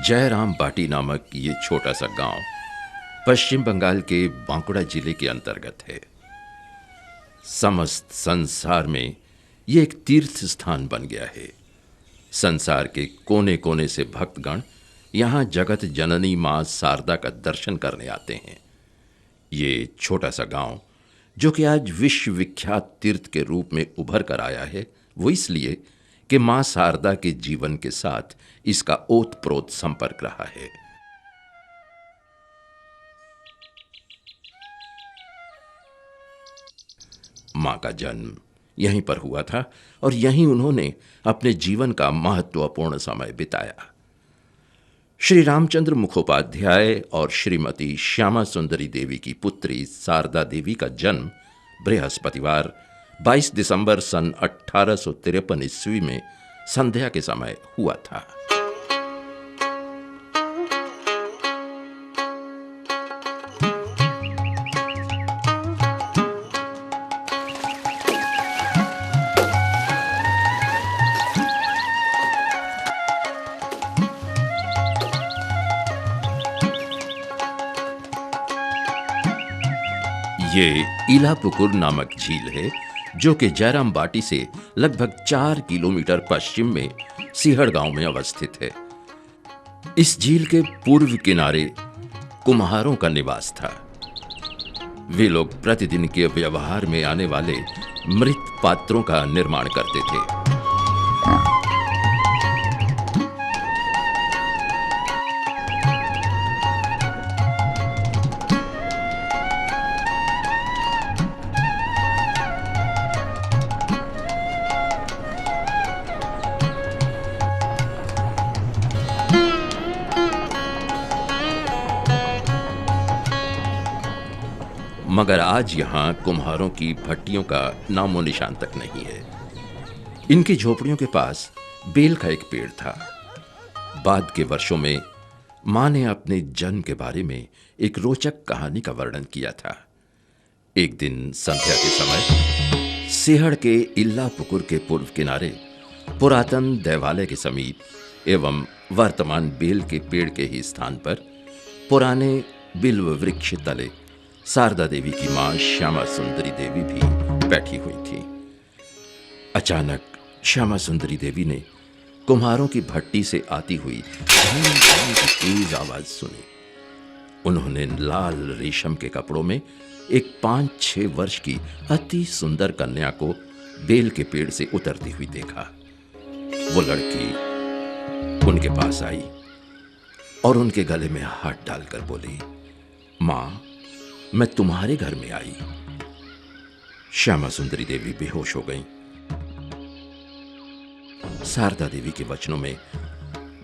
जयराम बाटी नामक ये छोटा सा गांव पश्चिम बंगाल के बांकुड़ा जिले के अंतर्गत है। समस्त संसार में ये एक तीर्थ स्थान बन गया है। संसार के कोने कोने से भक्तगण यहां जगत जननी मां शारदा का दर्शन करने आते हैं। ये छोटा सा गांव जो कि आज विश्व विख्यात तीर्थ के रूप में उभर कर आया है, वो इसलिए कि मां शारदा के जीवन के साथ इसका ओतप्रोत संपर्क रहा है। मां का जन्म यहीं पर हुआ था और यहीं उन्होंने अपने जीवन का महत्वपूर्ण समय बिताया। श्री रामचंद्र मुखोपाध्याय और श्रीमती श्यामा सुंदरी देवी की पुत्री शारदा देवी का जन्म बृहस्पतिवार 22 दिसंबर सन 1853 ईस्वी में संध्या के समय हुआ था। ये इलापुकुर नामक झील है जो कि जयराम बाटी से लगभग 4 किलोमीटर पश्चिम में सिहड़ गांव में अवस्थित है। इस झील के पूर्व किनारे कुम्हारों का निवास था। वे लोग प्रतिदिन के व्यवहार में आने वाले मृत पात्रों का निर्माण करते थे। मगर आज यहां कुम्हारों की भट्टियों का नामो निशान तक नहीं है। इनकी झोपड़ियों के पास बेल का एक पेड़ था। बाद के वर्षों में मां ने अपने जन्म के बारे में एक रोचक कहानी का वर्णन किया था। एक दिन संध्या के समय सिहड़ के इल्लापुकुर के पूर्व किनारे पुरातन देवालय के समीप एवं वर्तमान बेल के पेड़ के ही स्थान पर पुराने बिल्व वृक्ष तले शारदा देवी की मां श्यामा सुंदरी देवी भी बैठी हुई थी। अचानक श्यामा सुंदरी देवी ने कुम्हारों की भट्टी से आती हुई तेज आवाज सुनी। उन्होंने लाल रेशम के कपड़ों में एक 5-6 वर्ष की अति सुंदर कन्या को बेल के पेड़ से उतरती हुई देखा। वो लड़की उनके पास आई और उनके गले में हाथ डालकर बोली, मां, मैं तुम्हारे घर में आई। श्यामा सुंदरी देवी बेहोश हो गईं। शारदा देवी के वचनों में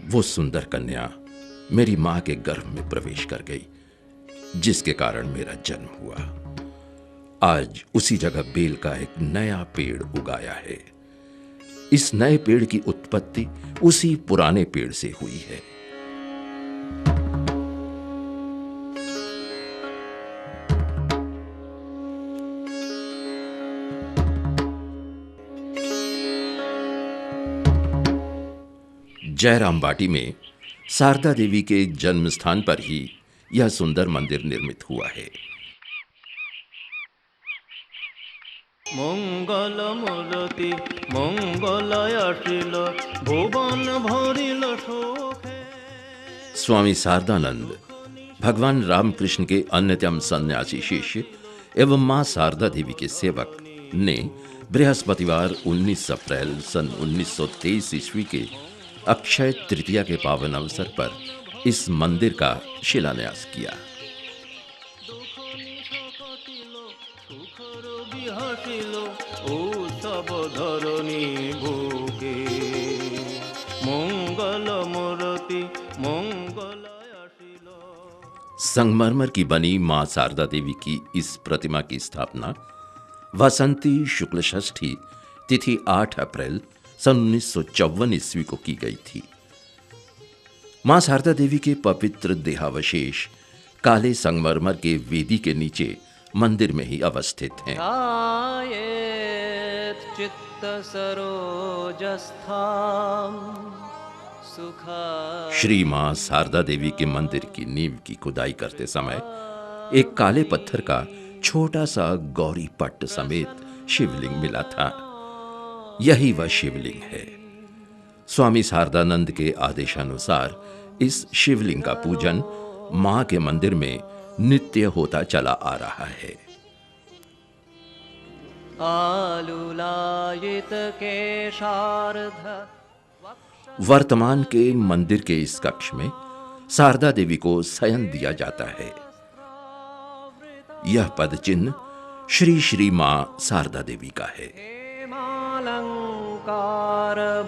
वो सुंदर कन्या मेरी मां के गर्भ में प्रवेश कर गई, जिसके कारण मेरा जन्म हुआ। आज उसी जगह बेल का एक नया पेड़ उगाया है। इस नए पेड़ की उत्पत्ति उसी पुराने पेड़ से हुई है। जयराम बाटी में शारदा देवी के जन्म स्थान पर ही यह सुंदर मंदिर निर्मित हुआ है। मंगल मूर्ति मंगलय आशिल भुवन भरिल शोके। स्वामी शारदानंद भगवान रामकृष्ण के अन्यतम सन्यासी शिष्य एवं मां शारदा देवी के सेवक ने बृहस्पतिवार 19 अप्रैल सन 1923 ईस्वी के अक्षय तृतीया के पावन अवसर पर इस मंदिर का शिलान्यास किया। संगमरमर की बनी मां शारदा देवी की इस प्रतिमा की स्थापना वसंती शुक्ल षष्ठी तिथि 8 अप्रैल सन 1954 ईस्वी को की गई थी। मां शारदा देवी के पवित्र देहावशेष काले संगमरमर के वेदी के नीचे मंदिर में ही अवस्थित हैं। चित्त सरोजस्थाम श्री मां शारदा देवी के मंदिर की नींव की खुदाई करते समय एक काले पत्थर का छोटा सा गौरी पट्ट समेत शिवलिंग मिला था। यही वह शिवलिंग है। स्वामी शारदानंद के आदेशानुसार इस शिवलिंग का पूजन मां के मंदिर में नित्य होता चला आ रहा है। आलुलायित केशार्ध वर्तमान के मंदिर के इस कक्ष में शारदा देवी को शयन दिया जाता है। यह पद चिन्ह श्री श्री मां शारदा देवी का है। हेमालंकार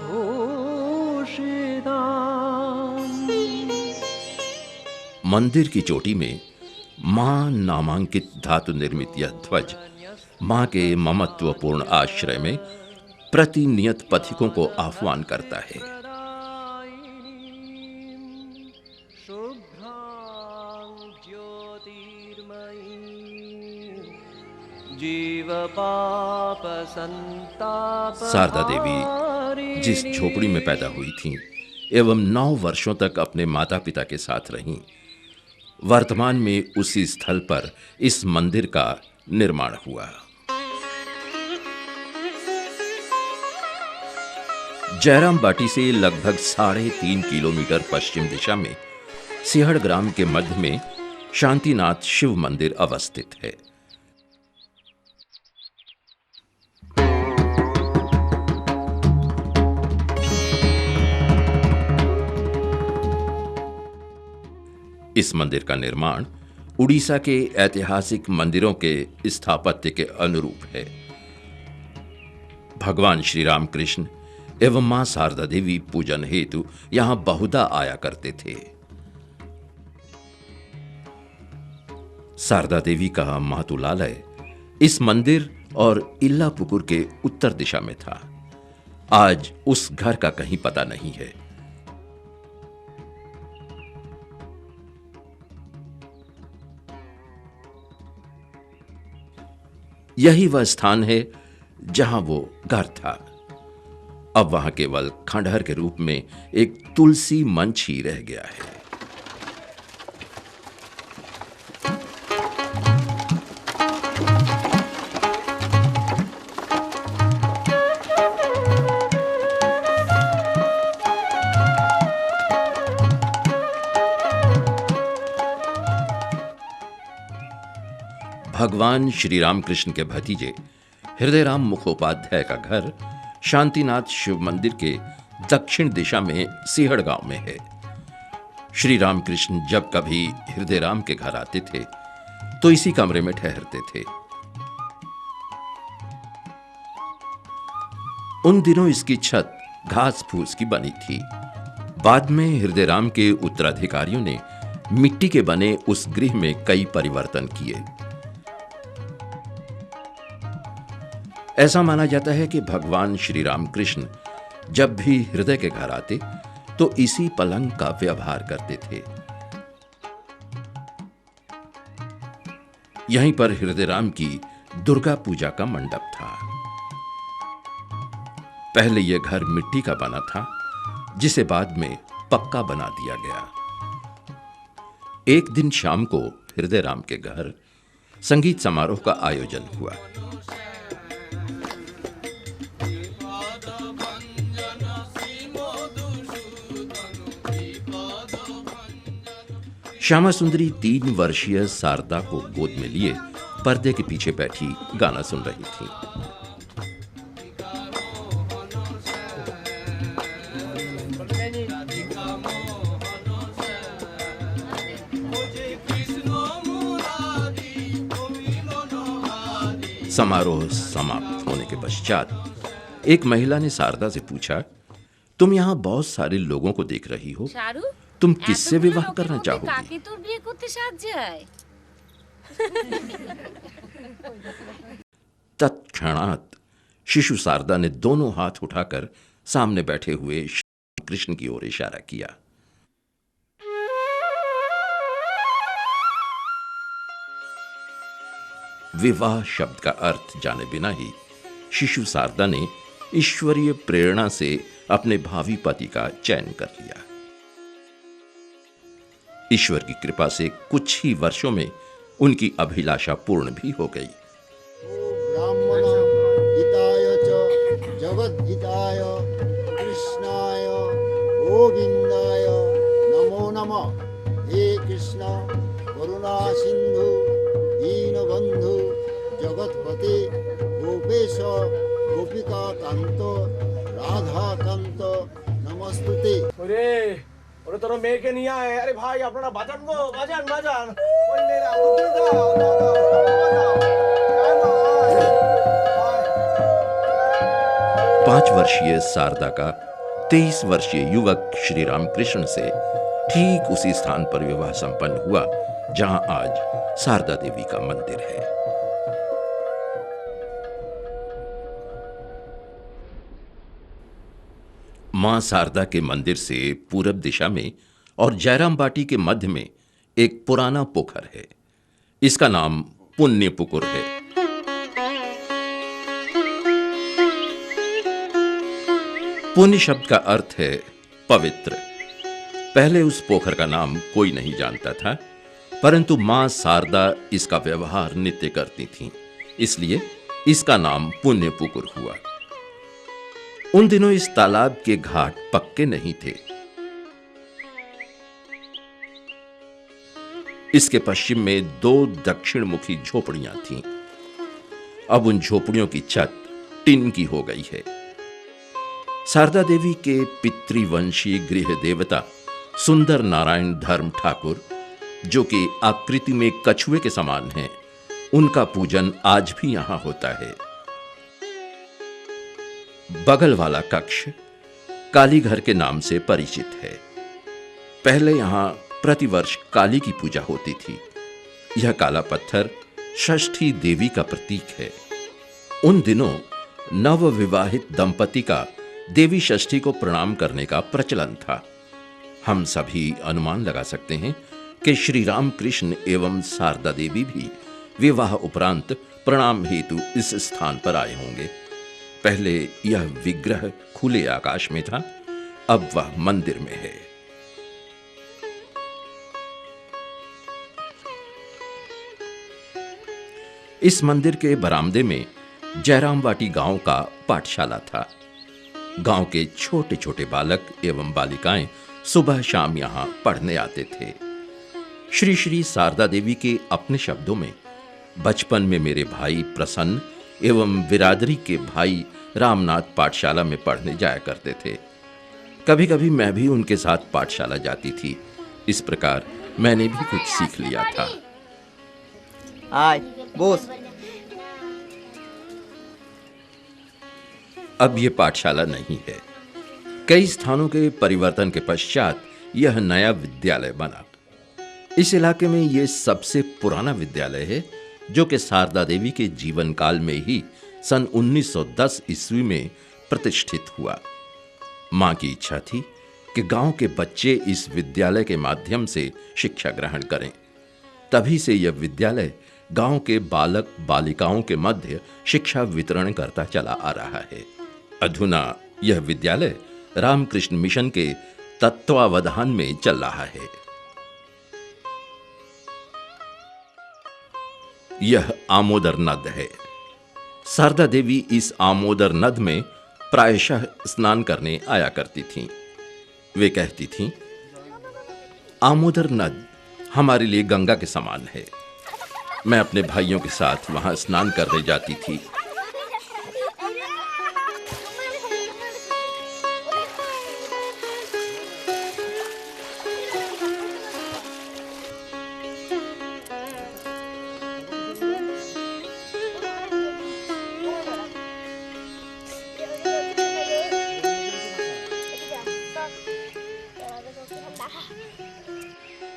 भूषिता मंदिर की चोटी में मां नामांकित धातु निर्मित यह ध्वज मां के ममत्वपूर्ण आश्रय में प्रतिनियत पथिकों को आह्वान करता है। शारदा देवी जिस झोपड़ी में पैदा हुई थीं एवं 9 वर्षों तक अपने माता पिता के साथ रहीं, वर्तमान में उसी स्थल पर इस मंदिर का निर्माण हुआ। जयराम बाटी से लगभग 3.5 किलोमीटर पश्चिम दिशा में सिहड़ ग्राम के मध्य में शांतिनाथ शिव मंदिर अवस्थित है। इस मंदिर का निर्माण उड़ीसा के ऐतिहासिक मंदिरों के स्थापत्य के अनुरूप है। भगवान श्री रामकृष्ण एवं मां शारदा देवी पूजन हेतु यहां बहुधा आया करते थे। शारदा देवी का मातुलालय इस मंदिर और इल्लापुकुर के उत्तर दिशा में था। आज उस घर का कहीं पता नहीं है। यही वह स्थान है जहां वो घर था। अब वहां केवल खंडहर के रूप में एक तुलसी मंच ही रह गया है। भगवान श्री रामकृष्ण के भतीजे हृदयराम मुखोपाध्याय का घर शांतिनाथ शिव मंदिर के दक्षिण दिशा में सिहड़ गांव में है। श्री रामकृष्ण जब कभी हृदयराम के घर आते थे तो इसी कमरे में ठहरते थे। उन दिनों इसकी छत घास फूस की बनी थी। बाद में हृदयराम के उत्तराधिकारियों ने मिट्टी के बने उस गृह में कई परिवर्तन किए। ऐसा माना जाता है कि भगवान श्री रामकृष्ण जब भी हृदय के घर आते तो इसी पलंग का व्यवहार करते थे। यहीं पर हृदयराम की दुर्गा पूजा का मंडप था। पहले यह घर मिट्टी का बना था, जिसे बाद में पक्का बना दिया गया। एक दिन शाम को हृदयराम के घर संगीत समारोह का आयोजन हुआ। श्यामा सुंदरी 3 वर्षीय शारदा को गोद में लिए पर्दे के पीछे बैठी गाना सुन रही थी। समारोह समाप्त होने के पश्चात एक महिला ने शारदा से पूछा, तुम यहां बहुत सारे लोगों को देख रही हो, तुम किससे विवाह करना चाहोगी? तत्क्षणात शिशु शारदा ने दोनों हाथ उठाकर सामने बैठे हुए श्री कृष्ण की ओर इशारा किया। विवाह शब्द का अर्थ जाने बिना ही शिशु शारदा ने ईश्वरीय प्रेरणा से अपने भावी पति का चयन कर लिया। ईश्वर की कृपा से कुछ ही वर्षों में उनकी अभिलाषा पूर्ण भी हो गई। ब्राह्मण हिताय च जगद्धिताय कृष्णाय गोविंदाय नमो नमः। हे कृष्ण करुणा सिंधु दीनबंधु जगतपते गोपेश गोपिका कांत राधा कांत नमस्तुते। ওরে ওরে তোর মেয়েকে নিয়ে আয়। আরে ভাই আপনারা বাজান গো, বাজান বাজান। ওই মেয়েরা আঙুল দিয়ে দাও, দাও, দাও, বাজাও। আয় মা, আয়। 5 वर्षीय शारदा का 23 वर्षीय युवक श्री रामकृष्ण से ठीक उसी स्थान पर विवाह संपन्न हुआ जहां आज शारदा देवी का मंदिर है। मां शारदा के मंदिर से पूरब दिशा में और जयराम बाटी के मध्य में एक पुराना पोखर है। इसका नाम पुण्य पुकुर है। पुण्य शब्द का अर्थ है पवित्र। पहले उस पोखर का नाम कोई नहीं जानता था, परंतु मां शारदा इसका व्यवहार नित्य करती थीं, इसलिए इसका नाम पुण्य पुकुर हुआ। उन दिनों इस तालाब के घाट पक्के नहीं थे। इसके पश्चिम में 2 दक्षिण मुखी झोपड़ियां थीं। अब उन झोपड़ियों की छत टिन की हो गई है। शारदा देवी के पितृवंशी गृह देवता सुंदर नारायण धर्म ठाकुर, जो कि आकृति में कछुए के समान हैं, उनका पूजन आज भी यहां होता है। बगल वाला कक्ष काली घर के नाम से परिचित है। पहले यहां प्रतिवर्ष काली की पूजा होती थी। यह काला पत्थर षष्ठी देवी का प्रतीक है। उन दिनों नवविवाहित दंपति का देवी षष्ठी को प्रणाम करने का प्रचलन था। हम सभी अनुमान लगा सकते हैं कि श्री रामकृष्ण एवं शारदा देवी भी विवाह उपरांत प्रणाम हेतु इस स्थान पर आए होंगे। पहले यह विग्रह खुले आकाश में था, अब वह मंदिर में है। इस मंदिर के बरामदे में जयराम बाटी गांव का पाठशाला था। गांव के छोटे छोटे बालक एवं बालिकाएं सुबह शाम यहां पढ़ने आते थे। श्री श्री शारदा देवी के अपने शब्दों में, बचपन में मेरे भाई प्रसन्न एवं बिरादरी के भाई रामनाथ पाठशाला में पढ़ने जाया करते थे। कभी कभी मैं भी उनके साथ पाठशाला जाती थी। इस प्रकार मैंने भी कुछ सीख लिया था। आय बोस। अब यह पाठशाला नहीं है। कई स्थानों के परिवर्तन के पश्चात यह नया विद्यालय बना। इस इलाके में यह सबसे पुराना विद्यालय है, जो कि शारदा देवी के जीवन काल में ही सन 1910 ईस्वी में प्रतिष्ठित हुआ। मां की इच्छा थी कि गांव के बच्चे इस विद्यालय के माध्यम से शिक्षा ग्रहण करें। तभी से यह विद्यालय गांव के बालक बालिकाओं के मध्य शिक्षा वितरण करता चला आ रहा है। अधुना यह विद्यालय रामकृष्ण मिशन के तत्वावधान में चल रहा है। यह आमोदर नद है। शारदा देवी इस आमोदर नद में प्रायशः स्नान करने आया करती थीं। वे कहती थीं, आमोदर नद हमारे लिए गंगा के समान है। मैं अपने भाइयों के साथ वहां स्नान करने जाती थी।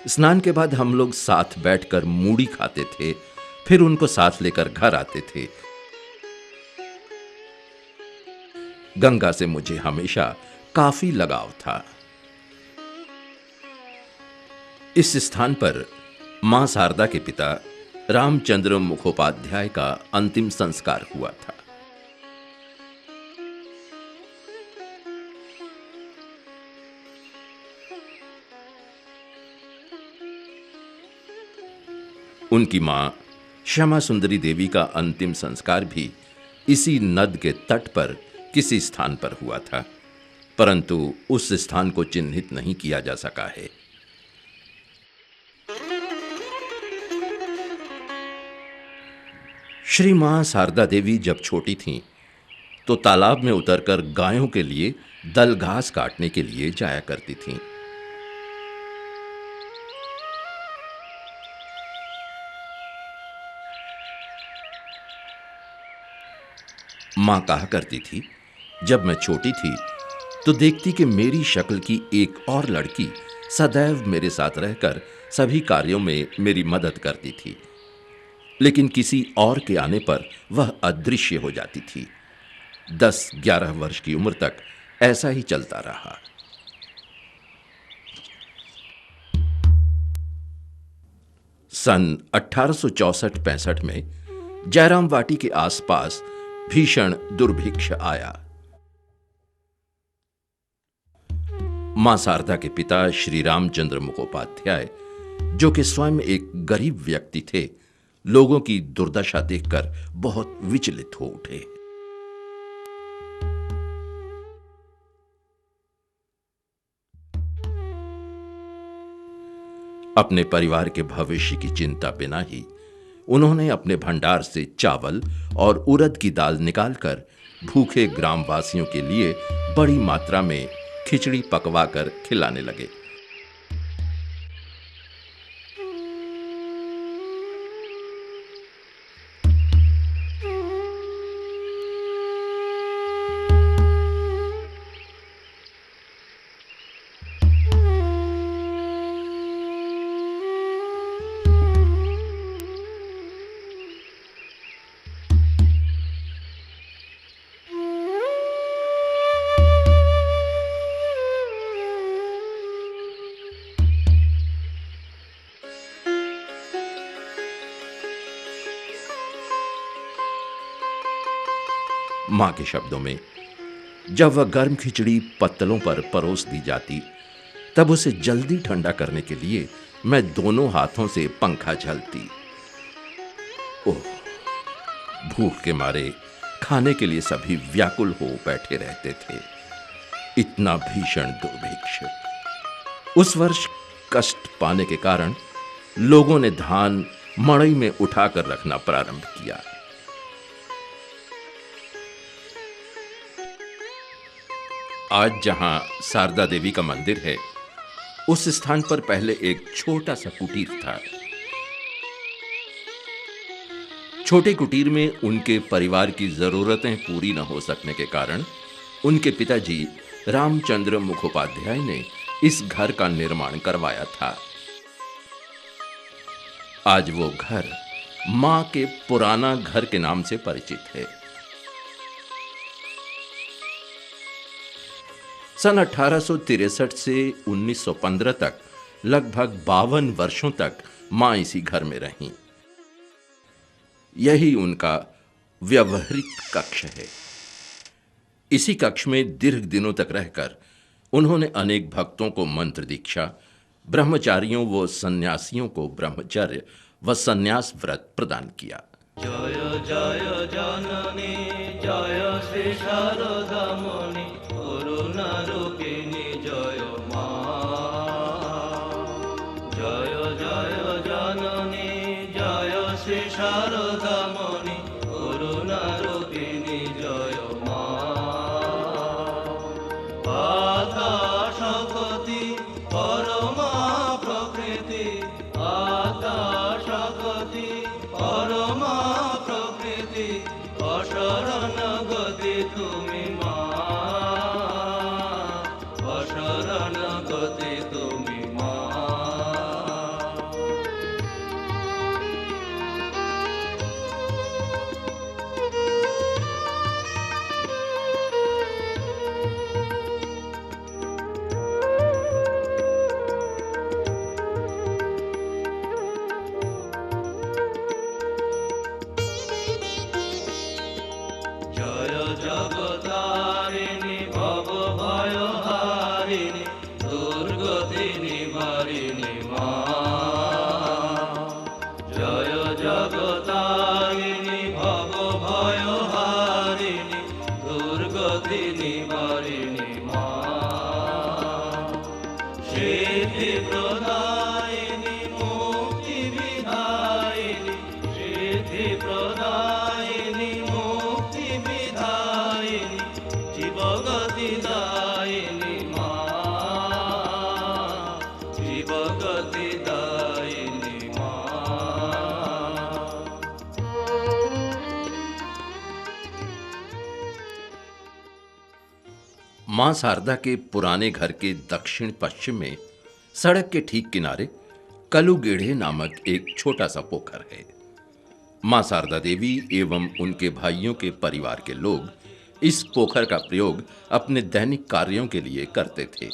स्नान के बाद हम लोग साथ बैठकर मूढ़ी खाते थे, फिर उनको साथ लेकर घर आते थे। गंगा से मुझे हमेशा काफी लगाव था। इस स्थान पर मां शारदा के पिता रामचंद्र मुखोपाध्याय का अंतिम संस्कार हुआ था। उनकी मां श्यामा सुंदरी देवी का अंतिम संस्कार भी इसी नद के तट पर किसी स्थान पर हुआ था, परंतु उस स्थान को चिन्हित नहीं किया जा सका है। श्री मां शारदा देवी जब छोटी थीं, तो तालाब में उतरकर गायों के लिए दल घास काटने के लिए जाया करती थीं। मां कहा करती थी, जब मैं छोटी थी तो देखती कि मेरी शक्ल की एक और लड़की सदैव मेरे साथ रहकर सभी कार्यों में मेरी मदद करती थी, लेकिन किसी और के आने पर वह अदृश्य हो जाती थी। 10-11 वर्ष की उम्र तक ऐसा ही चलता रहा। सन 1864-65 में जयराम वाटी के आसपास भीषण दुर्भिक्ष आया। मां शारदा के पिता श्री रामचंद्र मुखोपाध्याय, जो कि स्वयं एक गरीब व्यक्ति थे, लोगों की दुर्दशा देखकर बहुत विचलित हो उठे। अपने परिवार के भविष्य की चिंता बिना ही उन्होंने अपने भंडार से चावल और उड़द की दाल निकालकर भूखे ग्रामवासियों के लिए बड़ी मात्रा में खिचड़ी पकवाकर खिलाने लगे। मां के शब्दों में, जब वह गर्म खिचड़ी पत्तलों पर परोस दी जाती, तब उसे जल्दी ठंडा करने के लिए मैं दोनों हाथों से पंखा झलती। ओह, भूख के मारे खाने के लिए सभी व्याकुल हो बैठे रहते थे। इतना भीषण दुर्भिक्ष। उस वर्ष कष्ट पाने के कारण लोगों ने धान मड़ई में उठाकर रखना प्रारंभ किया। आज जहां शारदा देवी का मंदिर है, उस स्थान पर पहले एक छोटा सा कुटीर था। छोटे कुटीर में उनके परिवार की जरूरतें पूरी न हो सकने के कारण उनके पिताजी रामचंद्र मुखोपाध्याय ने इस घर का निर्माण करवाया था। आज वो घर मां के पुराना घर के नाम से परिचित है। सन 1863 से 1915 तक लगभग 52 वर्षों तक मां इसी घर में रहीं। यही उनका व्यवहृत कक्ष है। इसी कक्ष में दीर्घ दिनों तक रहकर उन्होंने अनेक भक्तों को मंत्र दीक्षा, ब्रह्मचारियों व सन्यासियों को ब्रह्मचर्य व सन्यास व्रत प्रदान किया। जय जय जननी जय श्री शारदा मुनि करुणा रूपिणी जय मां। जय जय जननी जय श्री शारदा मुनि करुणा रूपिणी जय मां। आकाशपति परमा प्रकृति आकाशपति परमा प्रकृति अशरण गति तुमी मां। अशरण गति तुमी मां। मां शारदा के पुराने घर के दक्षिण पश्चिम में सड़क के ठीक किनारे कलुगेढ़े नामक एक छोटा सा पोखर है। मां शारदा देवी एवं उनके भाइयों के परिवार के लोग इस पोखर का प्रयोग अपने दैनिक कार्यों के लिए करते थे।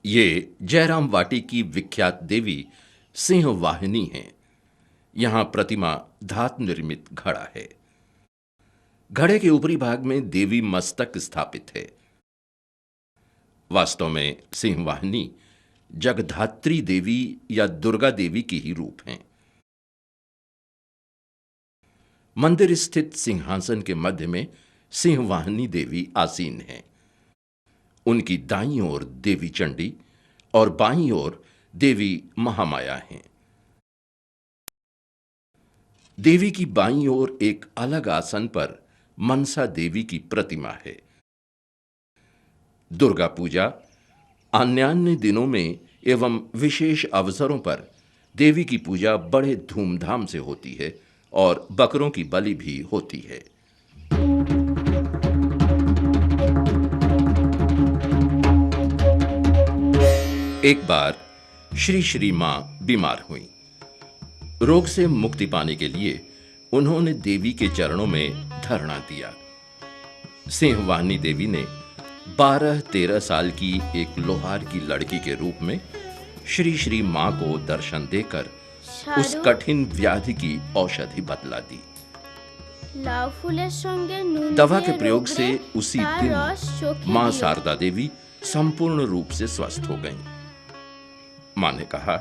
ये जयराम वाटी की विख्यात देवी सिंह वाहिनी है। यहां प्रतिमा धातु निर्मित घड़ा है। घड़े के ऊपरी भाग में देवी मस्तक स्थापित है। वास्तव में सिंह वाहिनी जगधात्री देवी या दुर्गा देवी की ही रूप हैं। मंदिर स्थित सिंहासन के मध्य में सिंह वाहिनी देवी आसीन है। उनकी दाईं ओर देवी चंडी और बाईं ओर देवी महामाया हैं। देवी की बाईं ओर एक अलग आसन पर मनसा देवी की प्रतिमा है। दुर्गा पूजा अन्यान्य दिनों में एवं विशेष अवसरों पर देवी की पूजा बड़े धूमधाम से होती है और बकरों की बलि भी होती है। एक बार श्री श्री मां बीमार हुई। रोग से मुक्ति पाने के लिए उन्होंने देवी के चरणों में धरना दिया। सिंह वाहिनी देवी ने 12-13 साल की एक लोहार की लड़की के रूप में श्री श्री मां को दर्शन देकर उस कठिन व्याधि की औषधि बतला दी। दवा के प्रयोग से उसी दिन मां शारदा देवी संपूर्ण रूप से स्वस्थ हो गईं। मां ने कहा,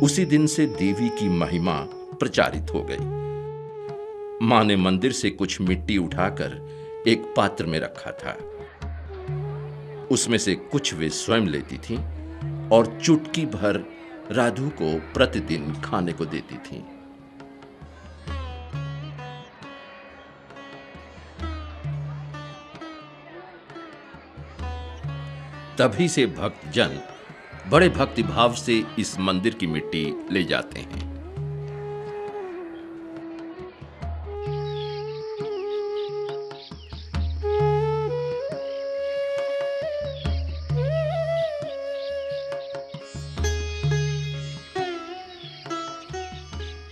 उसी दिन से देवी की महिमा प्रचारित हो गई। मां ने मंदिर से कुछ मिट्टी उठाकर एक पात्र में रखा था। उसमें से कुछ वे स्वयं लेती थीं और चुटकी भर राधु को प्रतिदिन खाने को देती थीं। तभी से भक्तजन बड़े भक्तिभाव से इस मंदिर की मिट्टी ले जाते हैं।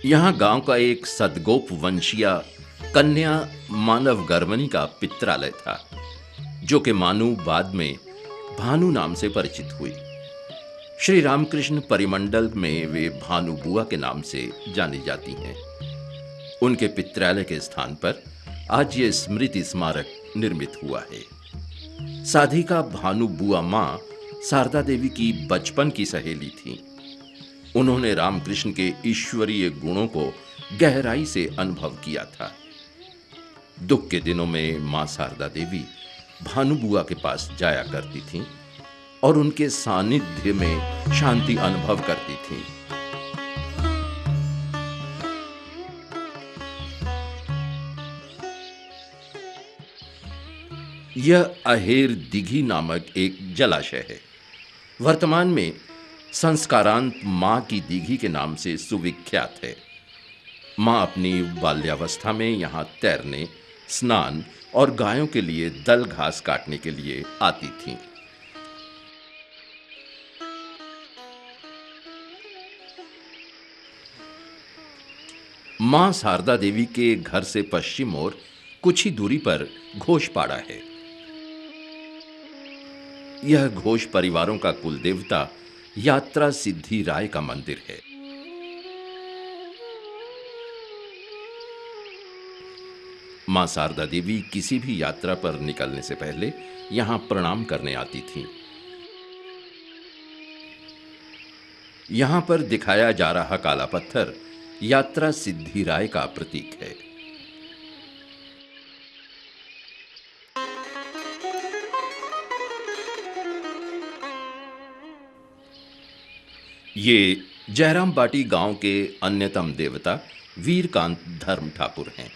यहां गांव का एक सदगोप वंशीय कन्या मानव गर्वनी का पित्रालय था, जो कि मानू बाद में भानु नाम से परिचित हुई। श्री रामकृष्ण परिमंडल में वे भानु बुआ के नाम से जानी जाती हैं। उनके पित्रालय के स्थान पर आज ये स्मृति स्मारक निर्मित हुआ है। साधिका भानु बुआ मां शारदा देवी की बचपन की सहेली थी। उन्होंने रामकृष्ण के ईश्वरीय गुणों को गहराई से अनुभव किया था। दुख के दिनों में मां शारदा देवी भानु बुआ के पास जाया करती थीं और उनके सानिध्य में शांति अनुभव करती थीं। यह अहेर दिघी नामक एक जलाशय है। वर्तमान में संस्कारांत मां की दिघी के नाम से सुविख्यात है। मां अपनी बाल्यावस्था में यहां तैरने, स्नान और गायों के लिए दल घास काटने के लिए आती थीं। मां शारदा देवी के घर से पश्चिम ओर कुछ ही दूरी पर घोषपाड़ा है। यह घोष परिवारों का कुल देवता यात्रा सिद्धि राय का मंदिर है। मां शारदा देवी किसी भी यात्रा पर निकलने से पहले यहां प्रणाम करने आती थीं। यहां पर दिखाया जा रहा काला पत्थर यात्रा सिद्धि राय का प्रतीक है। ये जयराम बाटी गांव के अन्यतम देवता वीरकांत धर्म ठाकुर हैं।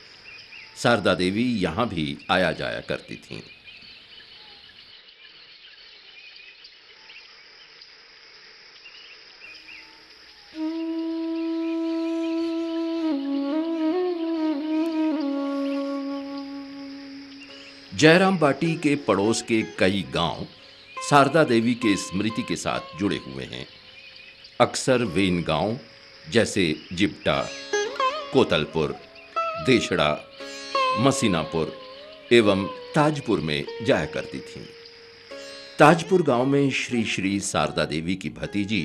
शारदा देवी यहां भी आया जाया करती थीं। जयराम बाटी के पड़ोस के कई गांव शारदा देवी के स्मृति के साथ जुड़े हुए हैं। अक्सर वे इन गांव जैसे जिब्टा, कोतलपुर, देशड़ा, मसीनापुर एवं ताजपुर में जाया करती थीं। ताजपुर गांव में श्री श्री शारदा देवी की भतीजी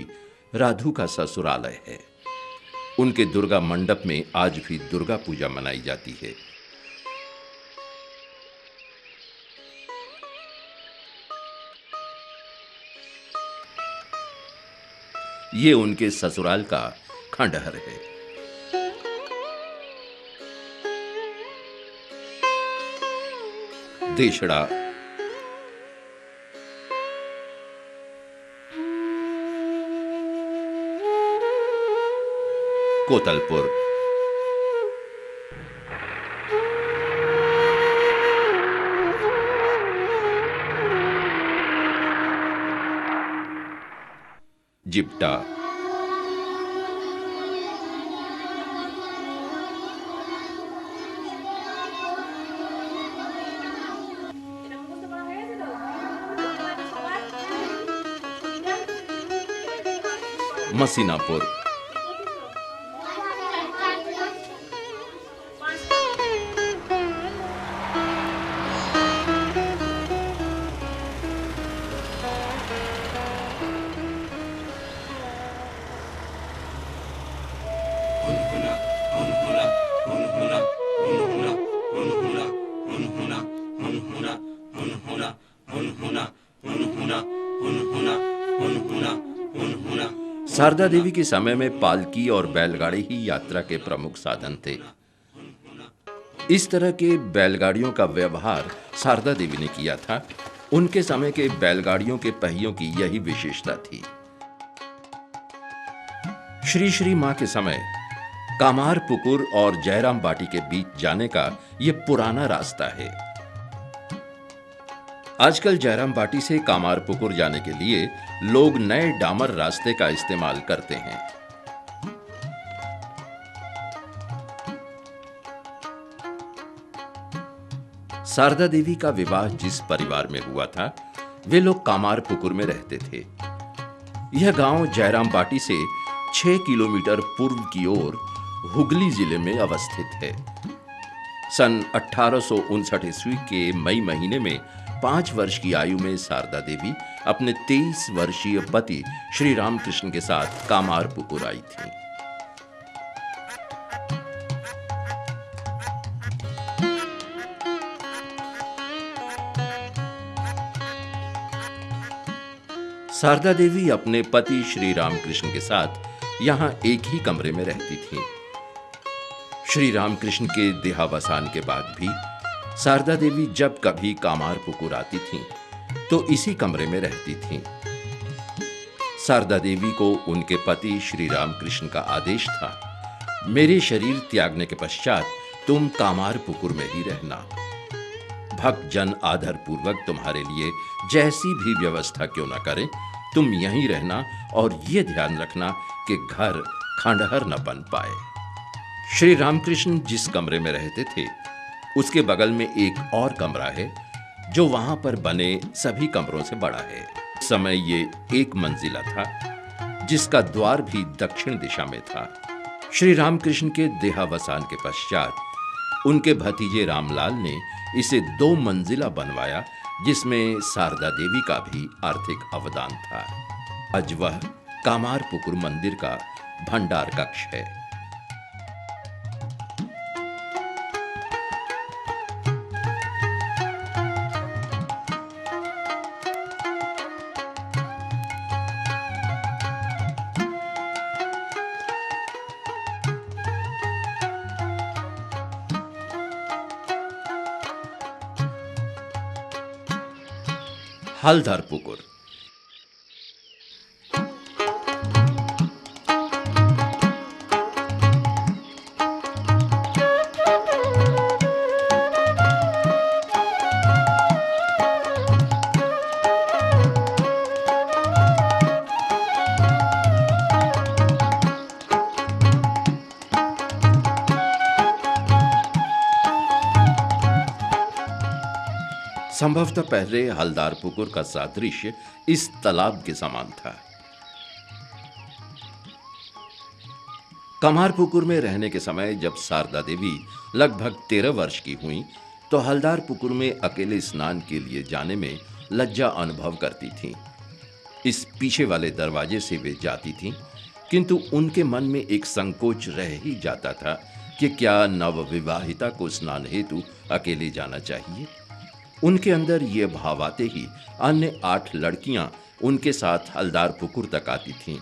राधु का ससुरालय है। उनके दुर्गा मंडप में आज भी दुर्गा पूजा मनाई जाती है। ये उनके ससुराल का खंडहर है। देशड़ा, कोतलपुर, जिब्टा, मसीनापुर, शारदा देवी के समय में पालकी और बैलगाड़ी ही यात्रा के प्रमुख साधन थे। इस तरह के बैलगाड़ियों का व्यवहार शारदा देवी ने किया था। उनके समय के बैलगाड़ियों के पहियों की यही विशेषता थी। श्री श्री मां के समय कामार पुकुर और जयराम बाटी के बीच जाने का यह पुराना रास्ता है। आजकल जयराम बाटी से कामार पुकुर जाने के लिए लोग नए डामर रास्ते का इस्तेमाल करते हैं। शारदा देवी का विवाह जिस परिवार में हुआ था, वे लोग कामार पुकुर में रहते थे। यह गांव जयराम बाटी से 6 किलोमीटर पूर्व की ओर हुगली जिले में अवस्थित है। सन 1859 ईस्वी के मई महीने में 5 वर्ष की आयु में शारदा देवी अपने 23 वर्षीय पति श्री रामकृष्ण के साथ कामार पुकुर आई थी। शारदा देवी अपने पति श्री रामकृष्ण के साथ यहां एक ही कमरे में रहती थी। श्री रामकृष्ण के देहावसान के बाद भी शारदा देवी जब कभी कामार पुकुर आती थीं, तो इसी कमरे में रहती थीं। शारदा देवी को उनके पति श्री रामकृष्ण का आदेश था, मेरे शरीर त्यागने के पश्चात तुम कामार पुकुर में ही रहना। भक्त जन आदर पूर्वक तुम्हारे लिए जैसी भी व्यवस्था क्यों न करें, तुम यहीं रहना और ये ध्यान रखना कि घर खंडहर न बन पाए। श्री रामकृष्ण जिस कमरे में रहते थे, उसके बगल में एक और कमरा है जो वहां पर बने सभी कमरों से बड़ा है। इस समय ये 1 मंजिला था, जिसका द्वार भी दक्षिण दिशा में था। श्री रामकृष्ण के देहावसान के पश्चात उनके भतीजे रामलाल ने इसे 2 मंजिला बनवाया, जिसमें शारदा देवी का भी आर्थिक अवदान था। आज वह कामार पुकुर मंदिर का भंडार कक्ष है। हलधर पुकुर। संभवतः पहले हलदार पुकुर का सादृश्य इस तालाब के समान था। कम्हारपुकुर में रहने के समय जब शारदा देवी लगभग 13 वर्ष की हुई तो हलदार पुकुर में अकेले स्नान के लिए जाने में लज्जा अनुभव करती थीं। इस पीछे वाले दरवाजे से वे जाती थीं, किंतु उनके मन में एक संकोच रह ही जाता था कि क्या नवविवाहिता को स्नान हेतु अकेले जाना चाहिए। उनके अंदर ये भाव आते ही अन्य 8 लड़कियां उनके साथ हलदार पुकुर तक आती थीं।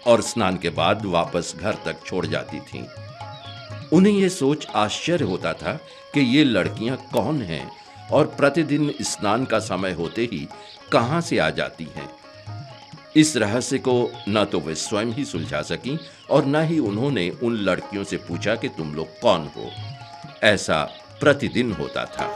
और स्नान के बाद वापस घर तक छोड़ जाती थीं। उन्हें यह सोच आश्चर्य होता था कि ये लड़कियां कौन हैं और प्रतिदिन स्नान का समय होते ही कहां से आ जाती हैं। इस रहस्य को न तो वे स्वयं ही सुलझा सकीं और न ही उन्होंने उन लड़कियों से पूछा कि तुम लोग कौन हो। ऐसा प्रतिदिन होता था।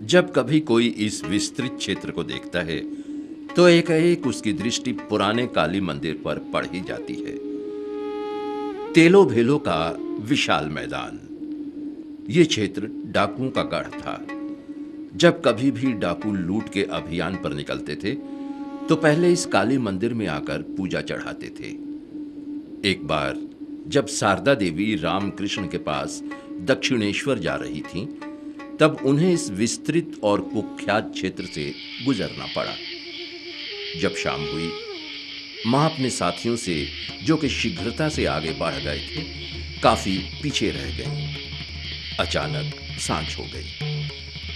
जब कभी कोई इस विस्तृत क्षेत्र को देखता है तो एकाएक उसकी दृष्टि पुराने काली मंदिर पर पड़ ही जाती है। तेलो भेलो का विशाल मैदान, ये क्षेत्र डाकुओं का गढ़ था। जब कभी भी डाकू लूट के अभियान पर निकलते थे तो पहले इस काली मंदिर में आकर पूजा चढ़ाते थे। एक बार जब शारदा देवी रामकृष्ण के पास दक्षिणेश्वर जा रही थीं, तब उन्हें इस विस्तृत और कुख्यात क्षेत्र से गुजरना पड़ा। जब शाम हुई, मां अपने साथियों से, जो कि शीघ्रता से आगे बढ़ गए थे, काफी पीछे रह गईं। अचानक सांझ हो गई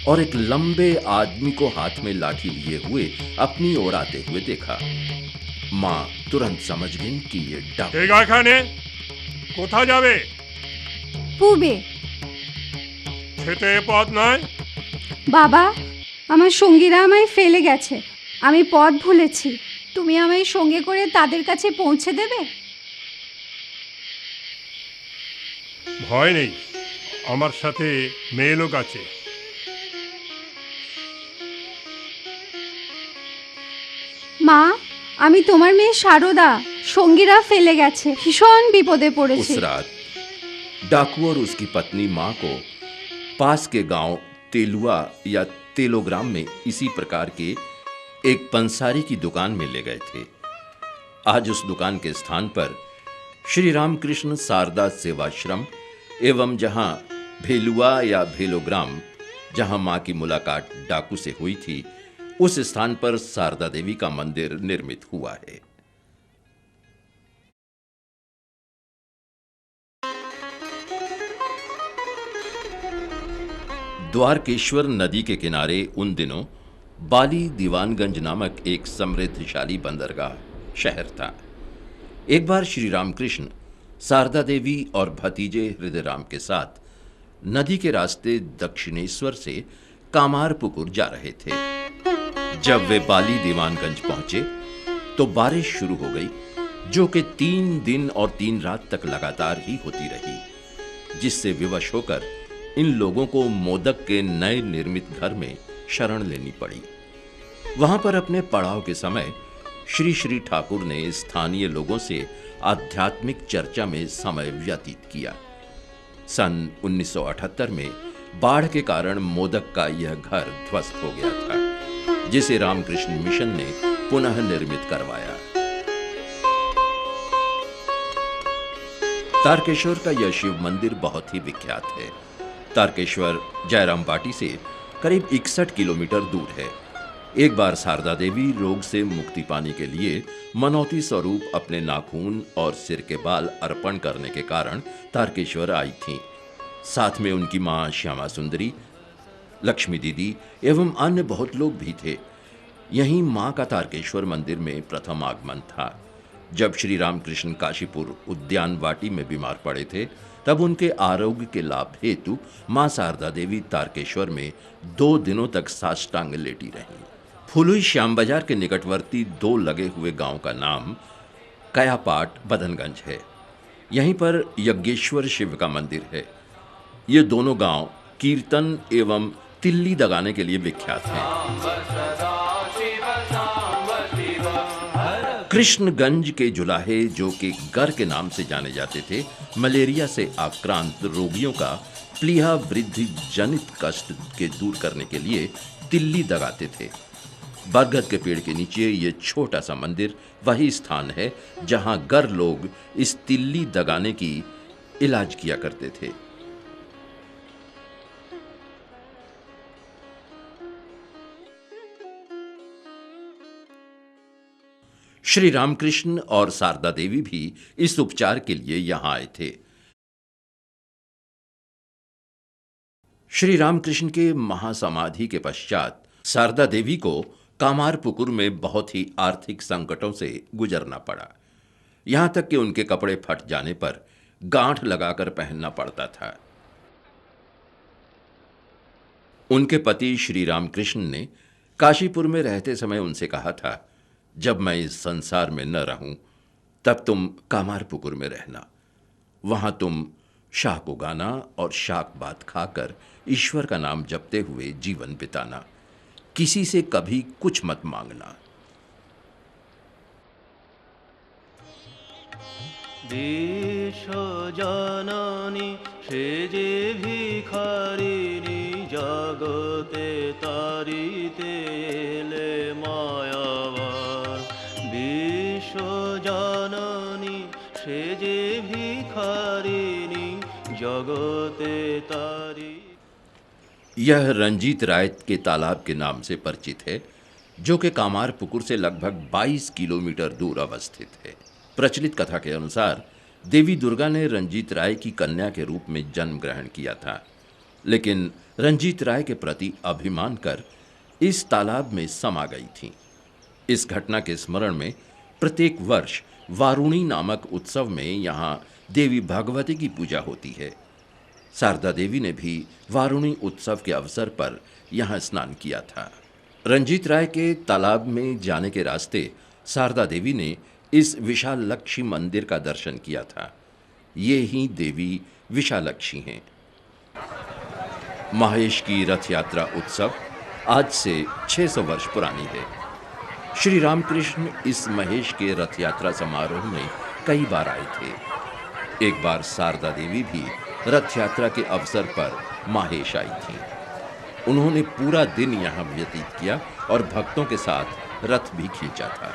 और एक लंबे आदमी को हाथ में लाठी लिए हुए अपनी ओर आते हुए देखा। मां तुरंत समझ गई कि ये डाकू। এখানে কোথা যাবে? পূবে। খেতে পথ নয়। বাবা, আমার সঙ্গীরা আমায় ফেলে গেছে, আমি পথ ভুলেছি, তুমি আমায় সঙ্গে করে তাদের কাছে পৌঁছে দেবে? ভয় নেই, আমার সাথে মেয়ে লোক আছে। মা, আমি তোমার মেয়ে শারদা, সঙ্গীরা ফেলে গেছে, ভীষণ বিপদে उस পড়েছে। रात डाकू और उसकी पत्नी मां को पास के गांव तेलुआ या तेलोग्राम में इसी प्रकार के एक पंसारी की दुकान में ले गए थे। आज उस दुकान के स्थान पर श्री रामकृष्ण शारदा सेवाश्रम एवं जहां भेलुआ या भेलोग्राम, जहां मां की मुलाकात डाकू से हुई थी, उस स्थान पर शारदा देवी का मंदिर निर्मित हुआ है। द्वारकेश्वर नदी के किनारे उन दिनों बाली दीवानगंज नामक एक समृद्धशाली बंदरगाह शहर था। एक बार श्री रामकृष्ण शारदा देवी और भतीजे हृदयराम के साथ नदी के रास्ते दक्षिणेश्वर से कामारपुकुर जा रहे थे। जब वे बाली दीवानगंज पहुंचे तो बारिश शुरू हो गई, जो कि 3 दिन और 3 रात तक लगातार ही होती रही, जिससे विवश होकर इन लोगों को मोदक के नए निर्मित घर में शरण लेनी पड़ी। वहां पर अपने पड़ाव के समय श्री श्री ठाकुर ने स्थानीय लोगों से आध्यात्मिक चर्चा में समय व्यतीत किया। सन 1978 में बाढ़ के कारण मोदक का यह घर ध्वस्त हो गया था, जिसे रामकृष्ण मिशन ने पुनः निर्मित करवाया। तारकेश्वर का यह शिव मंदिर बहुत ही विख्यात है। तारकेश्वर जयराम बाटी से करीब 61 किलोमीटर दूर है। एक बार शारदा देवी रोग से मुक्ति पाने के लिए मनौती स्वरूप अपने नाखून और सिर के बाल अर्पण करने के कारण तारकेश्वर आई थीं। साथ में उनकी मां श्यामा सुंदरी, लक्ष्मी दीदी एवं अन्य बहुत लोग भी थे। यहीं मां का तारकेश्वर मंदिर में प्रथम आगमन था। जब श्री रामकृष्ण काशीपुर उद्यान वाटी में बीमार पड़े थे, तब उनके आरोग्य के लाभ हेतु मां शारदा देवी तारकेश्वर में 2 दिनों तक साष्टांग लेटी रहीं। फुलुई श्याम बाजार के निकटवर्ती 2 लगे हुए गांव का नाम कयापाट बदनगंज है। यहीं पर यज्ञेश्वर शिव का मंदिर है। ये दोनों गांव कीर्तन एवं तिल्ली दगाने के लिए विख्यात हैं। कृष्णगंज के जुलाहे, जो कि गर के नाम से जाने जाते थे, मलेरिया से आक्रांत रोगियों का प्लीहा वृद्धि जनित कष्ट के दूर करने के लिए तिल्ली दगाते थे। बरगद के पेड़ के नीचे ये छोटा सा मंदिर वही स्थान है जहां गर लोग इस तिल्ली दगाने की इलाज किया करते थे। श्री रामकृष्ण और शारदा देवी भी इस उपचार के लिए यहां आए थे। श्री रामकृष्ण के महासमाधि के पश्चात शारदा देवी को कामारपुकुर में बहुत ही आर्थिक संकटों से गुजरना पड़ा। यहां तक कि उनके कपड़े फट जाने पर गांठ लगाकर पहनना पड़ता था। उनके पति श्री रामकृष्ण ने काशीपुर में रहते समय उनसे कहा था, जब मैं इस संसार में न रहूं तब तुम कामारपुकुर में रहना। वहां तुम शाक उगाना और शाक बात खाकर ईश्वर का नाम जपते हुए जीवन बिताना। किसी से कभी कुछ मत मांगना। विश्व जननी सेजे भिखारिणी जगते तारिते ले मायावार। विश्व जननी सेजे भिखारिणी जगते तारी। यह रंजीत राय के तालाब के नाम से परिचित है, जो कि कामारपुकुर से लगभग 22 किलोमीटर दूर अवस्थित है। प्रचलित कथा के अनुसार देवी दुर्गा ने रंजीत राय की कन्या के रूप में जन्म ग्रहण किया था, लेकिन रंजीत राय के प्रति अभिमान कर इस तालाब में समा गई थीं। इस घटना के स्मरण में प्रत्येक वर्ष वारुणी नामक उत्सव में यहाँ देवी भगवती की पूजा होती है। शारदा देवी ने भी वारुणी उत्सव के अवसर पर यहाँ स्नान किया था। रंजीत राय के तालाब में जाने के रास्ते शारदा देवी ने इस विशालक्षी मंदिर का दर्शन किया था। ये ही देवी विशालक्षी हैं। महेश की रथ यात्रा उत्सव आज से 600 वर्ष पुरानी है। श्री रामकृष्ण इस महेश के रथ यात्रा समारोह में कई बार आए थे। एक बार शारदा देवी भी रथ यात्रा के अवसर पर महेश आई थीं। उन्होंने पूरा दिन यहाँ व्यतीत किया और भक्तों के साथ रथ भी खींचा था।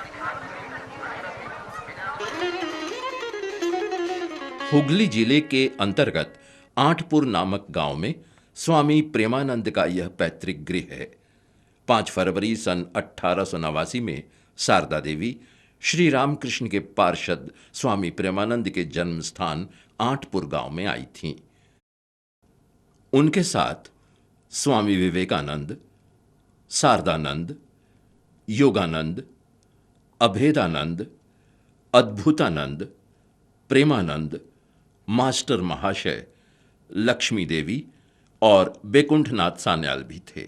हुगली जिले के अंतर्गत आठपुर नामक गांव में स्वामी प्रेमानंद का यह पैतृक गृह है। 5 फरवरी सन 1889 में शारदा देवी श्री रामकृष्ण के पार्षद स्वामी प्रेमानंद के जन्म स्थान आठपुर गांव में आई थीं। उनके साथ स्वामी विवेकानंद, शारदानंद, योगानंद, अभेदानंद, अद्भुतानंद, प्रेमानंद, मास्टर महाशय, लक्ष्मी देवी और बैकुंठनाथ सान्याल भी थे।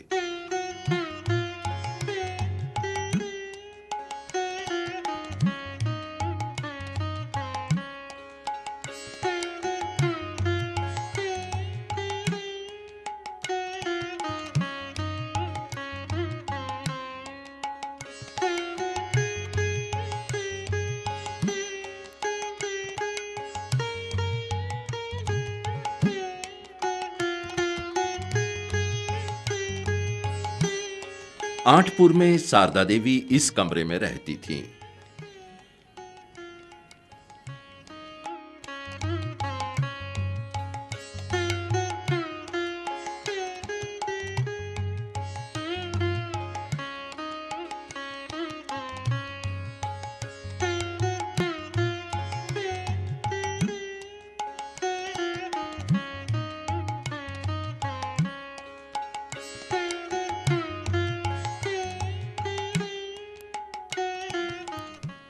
आठपुर में शारदा देवी इस कमरे में रहती थीं।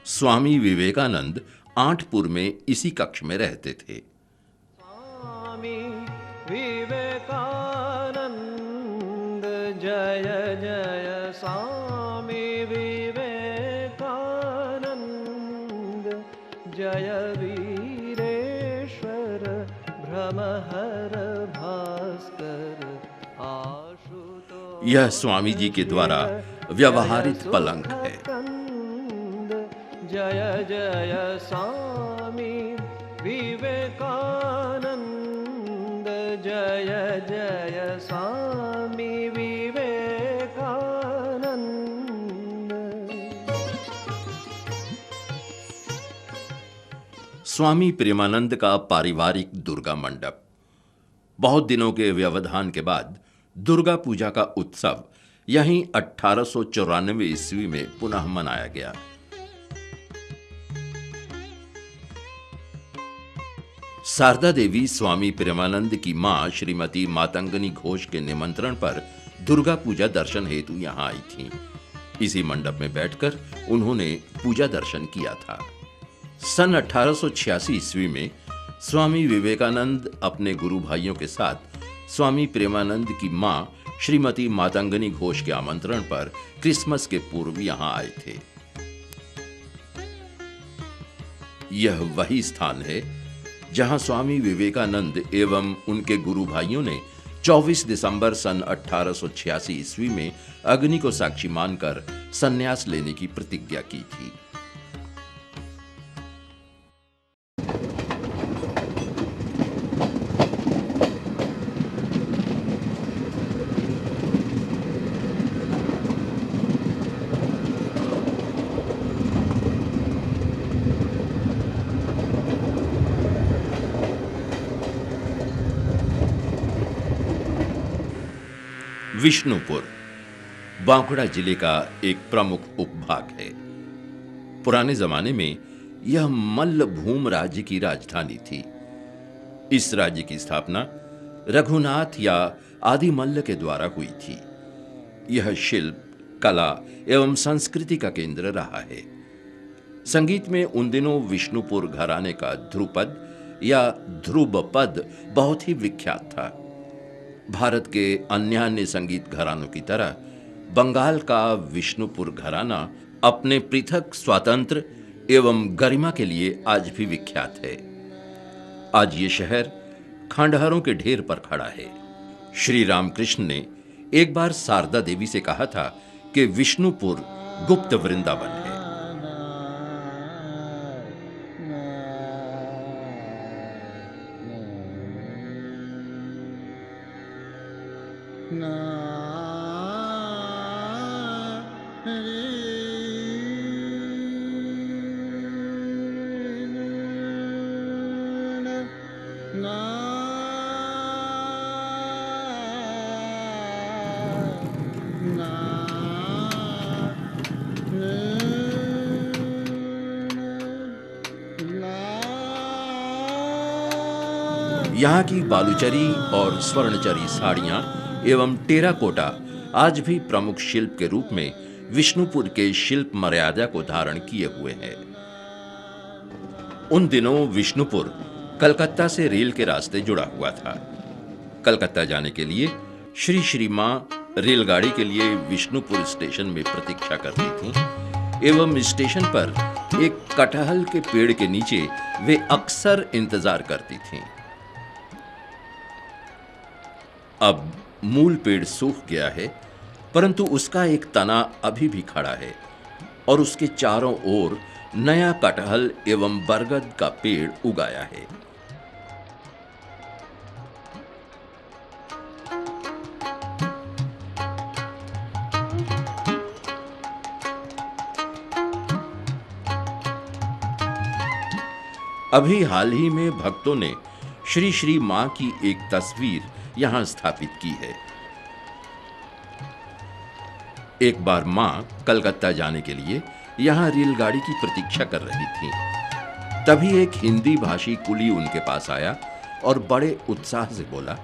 स्वामी विवेकानंद आठपुर में इसी कक्ष में रहते थे। स्वामी विवेकानंद जय जय स्वामी विवेकानंद जय वीरेश्वर भ्रमहर भास्कर आशुतोष यह स्वामी जी के द्वारा व्यवहारित पलंग है। जय जय स्वामी विवेकानंद जय जय स्वामी विवेकानंद। स्वामी प्रेमानंद का पारिवारिक दुर्गा मंडप। बहुत दिनों के व्यवधान के बाद दुर्गा पूजा का उत्सव यहीं 1894 ईस्वी में पुनः मनाया गया। शारदा देवी स्वामी प्रेमानंद की मां श्रीमती मातंगनी घोष के निमंत्रण पर दुर्गा पूजा दर्शन हेतु यहां आई थीं। इसी मंडप में बैठकर उन्होंने पूजा दर्शन किया था। सन 1886 ईस्वी में स्वामी विवेकानंद अपने गुरु भाइयों के साथ स्वामी प्रेमानंद की मां श्रीमती मातंगनी घोष के आमंत्रण पर क्रिसमस के पूर्व यहां आए थे। यह वही स्थान है जहां स्वामी विवेकानंद एवं उनके गुरु भाइयों ने 24 दिसंबर सन 1886 ईस्वी में अग्नि को साक्षी मानकर संन्यास लेने की प्रतिज्ञा की थी। विष्णुपुर बांकुड़ा जिले का एक प्रमुख उपभाग है। पुराने जमाने में यह मल्ल भूम राज्य की राजधानी थी। इस राज्य की स्थापना रघुनाथ या आदि मल्ल के द्वारा हुई थी। यह शिल्प, कला एवं संस्कृति का केंद्र रहा है। संगीत में उन दिनों विष्णुपुर घराने का ध्रुपद या ध्रुवपद बहुत ही विख्यात था। भारत के अन्य संगीत घरानों की तरह बंगाल का विष्णुपुर घराना अपने पृथक स्वतंत्र एवं गरिमा के लिए आज भी विख्यात है। आज ये शहर खंडहरों के ढेर पर खड़ा है। श्री रामकृष्ण ने एक बार शारदा देवी से कहा था कि विष्णुपुर गुप्त वृंदावन है। यहाँ की बालूचरी और स्वर्णचरी साड़ियां एवं टेराकोटा आज भी प्रमुख शिल्प के रूप में विष्णुपुर के शिल्प मर्यादा को धारण किए हुए हैं। उन दिनों विष्णुपुर कलकत्ता से रेल के रास्ते जुड़ा हुआ था। कलकत्ता जाने के लिए श्री श्री मां रेलगाड़ी के लिए विष्णुपुर स्टेशन में प्रतीक्षा करती थीं एवं स्टेशन पर एक कटहल के पेड़ के नीचे वे अक्सर इंतजार करती थीं। अब मूल पेड़ सूख गया है, परंतु उसका एक तना अभी भी खड़ा है और उसके चारों ओर नया कटहल एवं बरगद का पेड़ उगाया है। अभी हाल ही में भक्तों ने श्री श्री मां की एक तस्वीर यहां स्थापित की है। एक बार मां कलकत्ता जाने के लिए यहां रेलगाड़ी की प्रतीक्षा कर रही थी। तभी एक हिंदी भाषी कुली उनके पास आया और बड़े उत्साह से बोला,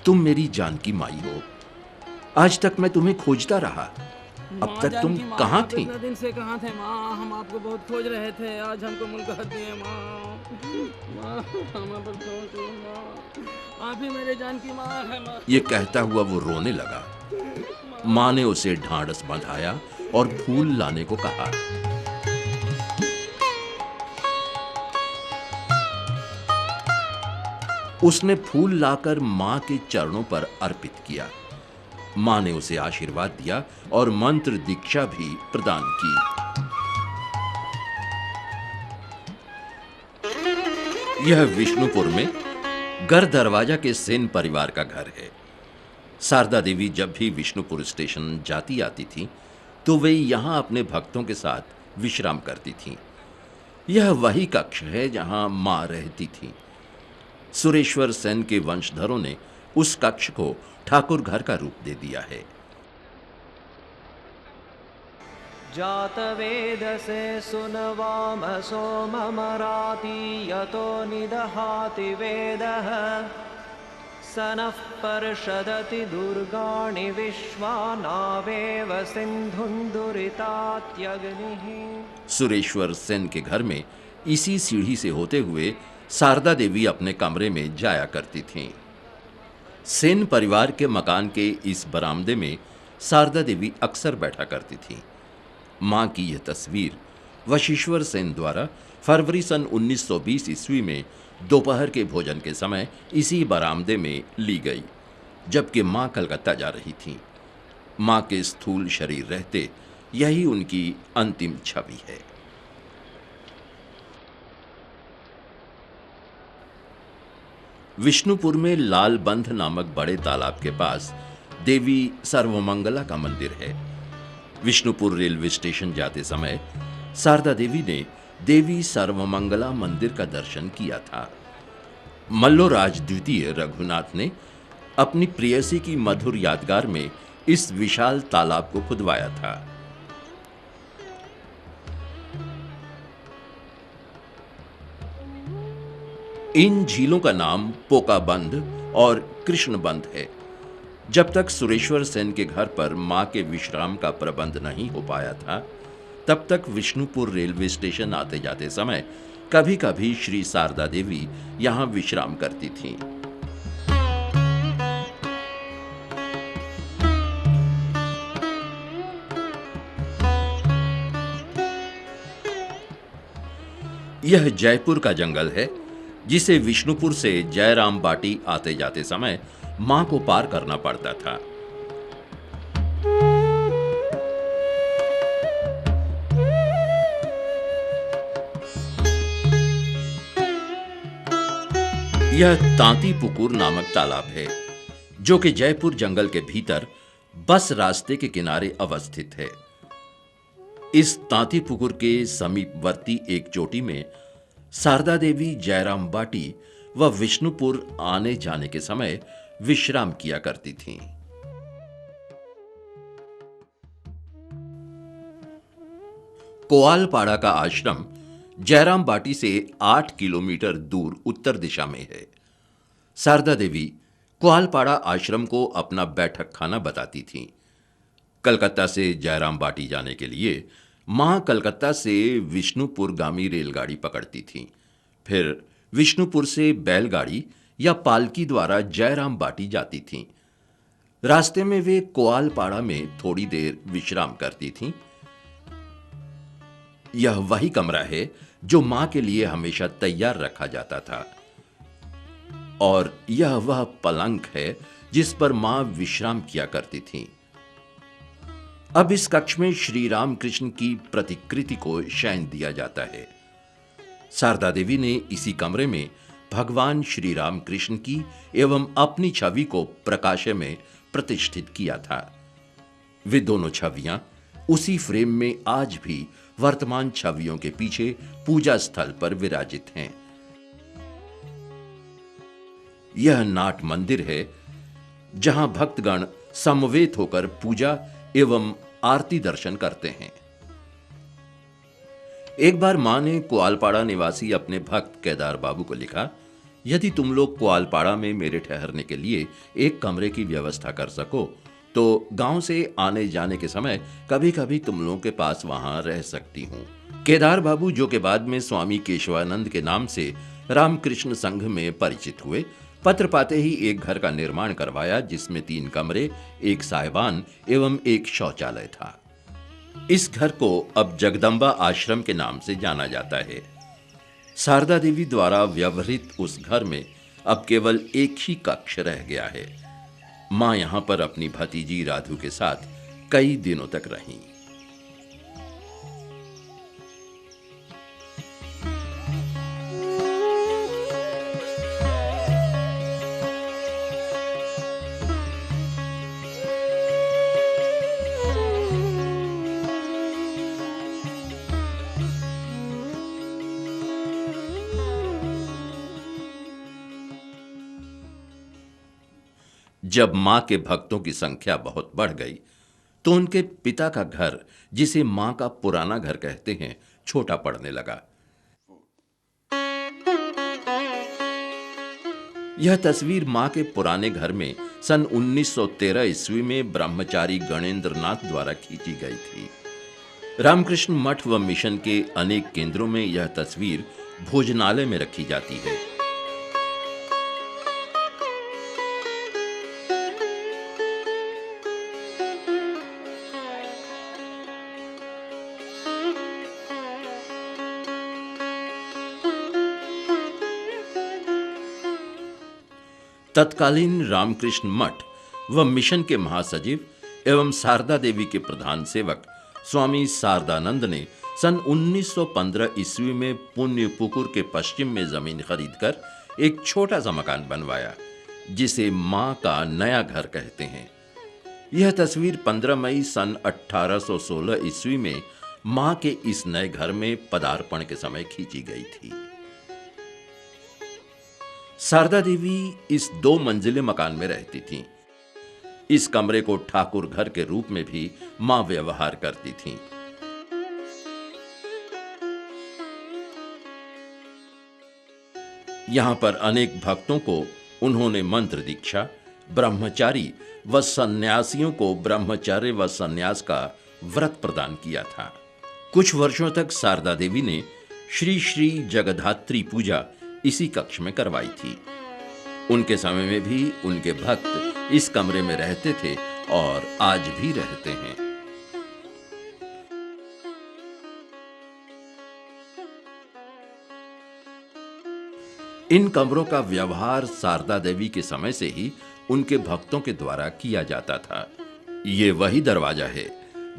तुम मेरी जानकी माई हो। आज तक मैं तुम्हें खोजता रहा। अब तक तुम कहाँ थी? इतने दिन से कहाँ थे माँ? हम आपको बहुत खोज रहे थे। आज हमको मुलाकात दिए माँ। माँ हमें पर खोजो माँ। आप ही मेरे जानकी माँ है माँ। ये कहता हुआ वो रोने लगा। माँ ने उसे ढांढस बंधाया और फूल लाने को कहा। उसने फूल लाकर माँ के चरणों पर अर्पित किया। माँ ने उसे आशीर्वाद दिया और मंत्र दीक्षा भी प्रदान की। यह विष्णुपुर में गर दरवाजा के सेन परिवार का घर है। शारदा देवी जब भी विष्णुपुर स्टेशन जाती आती थी तो वे यहां अपने भक्तों के साथ विश्राम करती थीं। यह वही कक्ष है जहां मां रहती थी। सुरेश्वर सेन के वंशधरों ने उस कक्ष को ठाकुर घर का रूप दे दिया है। जात वेद से सुनवाम सोममराति यतो निदहाति वेदः सनः पर्षदति दुर्गाणि विश्वानावेव सिन्धुं दुरितात्यग्निः। सुरेश्वर सेन के घर में इसी सीढ़ी से होते हुए शारदा देवी अपने कमरे में जाया करती थीं। सेन परिवार के मकान के इस बरामदे में शारदा देवी अक्सर बैठा करती थीं। मां की यह तस्वीर वशिष्ठर सेन द्वारा फरवरी सन 1920 ईस्वी में दोपहर के भोजन के समय इसी बरामदे में ली गई, जबकि मां कलकत्ता जा रही थीं। मां के स्थूल शरीर रहते यही उनकी अंतिम छवि है। विष्णुपुर में लालबंध नामक बड़े तालाब के पास देवी सर्वमंगला का मंदिर है। विष्णुपुर रेलवे स्टेशन जाते समय शारदा देवी ने देवी सर्वमंगला मंदिर का दर्शन किया था। मल्लोराज द्वितीय रघुनाथ ने अपनी प्रेयसी की मधुर यादगार में इस विशाल तालाब को खुदवाया था। इन झीलों का नाम पोकाबंध और कृष्णबंध है। जब तक सुरेश्वर सेन के घर पर मां के विश्राम का प्रबंध नहीं हो पाया था, तब तक विष्णुपुर रेलवे स्टेशन आते जाते समय कभी कभी श्री शारदा देवी यहां विश्राम करती थीं। यह जयपुर का जंगल है, जिसे विष्णुपुर से जयराम बाटी आते जाते समय मां को पार करना पड़ता था। यह तांतीपुकुर नामक तालाब है, जो कि जयपुर जंगल के भीतर बस रास्ते के किनारे अवस्थित है। इस तांतीपुकुर के समीपवर्ती एक चोटी में शारदा देवी जयराम बाटी व विष्णुपुर आने जाने के समय विश्राम किया करती थीं। कोआलपाड़ा का आश्रम जयराम बाटी से 8 किलोमीटर दूर उत्तर दिशा में है। शारदा देवी कोआलपाड़ा आश्रम को अपना बैठक खाना बताती थीं। कलकत्ता से जयराम बाटी जाने के लिए मां कलकत्ता से विष्णुपुर गामी रेलगाड़ी पकड़ती थीं। फिर विष्णुपुर से बैलगाड़ी या पालकी द्वारा जयराम बाटी जाती थीं। रास्ते में वे कोआलपाड़ा में थोड़ी देर विश्राम करती थीं। यह वही कमरा है जो मां के लिए हमेशा तैयार रखा जाता था, और यह वह पलंग है जिस पर मां विश्राम किया करती थीं। अब इस कक्ष में श्री रामकृष्ण की प्रतिकृति को शयन दिया जाता है। शारदा देवी ने इसी कमरे में भगवान श्री रामकृष्ण की एवं अपनी छवि को प्रकाशय में प्रतिष्ठित किया था। वे दोनों छवियां उसी फ्रेम में आज भी वर्तमान छवियों के पीछे पूजा स्थल पर विराजित हैं। यह नाट मंदिर है जहां भक्तगण समवेत होकर पूजा एवं आरती दर्शन करते हैं। एक बार मां ने कुआलपाड़ा निवासी अपने भक्त केदार बाबू को लिखा, यदि तुम लोग कुआलपाड़ा में मेरे ठहरने के लिए एक कमरे की व्यवस्था कर सको तो गांव से आने जाने के समय कभी कभी तुम लोगों के पास वहां रह सकती हूं। केदार बाबू, जो के बाद में स्वामी केशवानंद के नाम से रामकृष्ण संघ में परिचित हुए, पत्र पाते ही एक घर का निर्माण करवाया जिसमें 3 कमरे, एक सायबान एवं एक शौचालय था। इस घर को अब जगदम्बा आश्रम के नाम से जाना जाता है। शारदा देवी द्वारा व्यवहृत उस घर में अब केवल एक ही कक्ष रह गया है। मां यहां पर अपनी भतीजी राधु के साथ कई दिनों तक रहीं। जब मां के भक्तों की संख्या बहुत बढ़ गई तो उनके पिता का घर, जिसे मां का पुराना घर कहते हैं, छोटा पड़ने लगा। यह तस्वीर मां के पुराने घर में सन 1913 ईस्वी में ब्रह्मचारी गणेंद्र नाथ द्वारा खींची गई थी। रामकृष्ण मठ व मिशन के अनेक केंद्रों में यह तस्वीर भोजनालय में रखी जाती है। तत्कालीन रामकृष्ण मठ व मिशन के महासचिव एवं शारदा देवी के प्रधान सेवक स्वामी शारदानंद ने सन 1915 ईस्वी में पुण्यपुकुर के पश्चिम में जमीन खरीदकर एक छोटा सा मकान बनवाया, जिसे मां का नया घर कहते हैं। यह तस्वीर 15 मई सन 1816 ईस्वी में मां के इस नए घर में पदार्पण के समय खींची गई थी। शारदा देवी इस 2 मंजिले मकान में रहती थीं। इस कमरे को ठाकुर घर के रूप में भी मां व्यवहार करती थीं। यहां पर अनेक भक्तों को उन्होंने मंत्र दीक्षा, ब्रह्मचारी व सन्यासियों को ब्रह्मचर्य व सन्यास का व्रत प्रदान किया था। कुछ वर्षों तक शारदा देवी ने श्री श्री जगधात्री पूजा इसी कक्ष में करवाई थी। उनके समय में भी उनके भक्त इस कमरे में रहते थे और आज भी रहते हैं। इन कमरों का व्यवहार शारदा देवी के समय से ही उनके भक्तों के द्वारा किया जाता था। ये वही दरवाजा है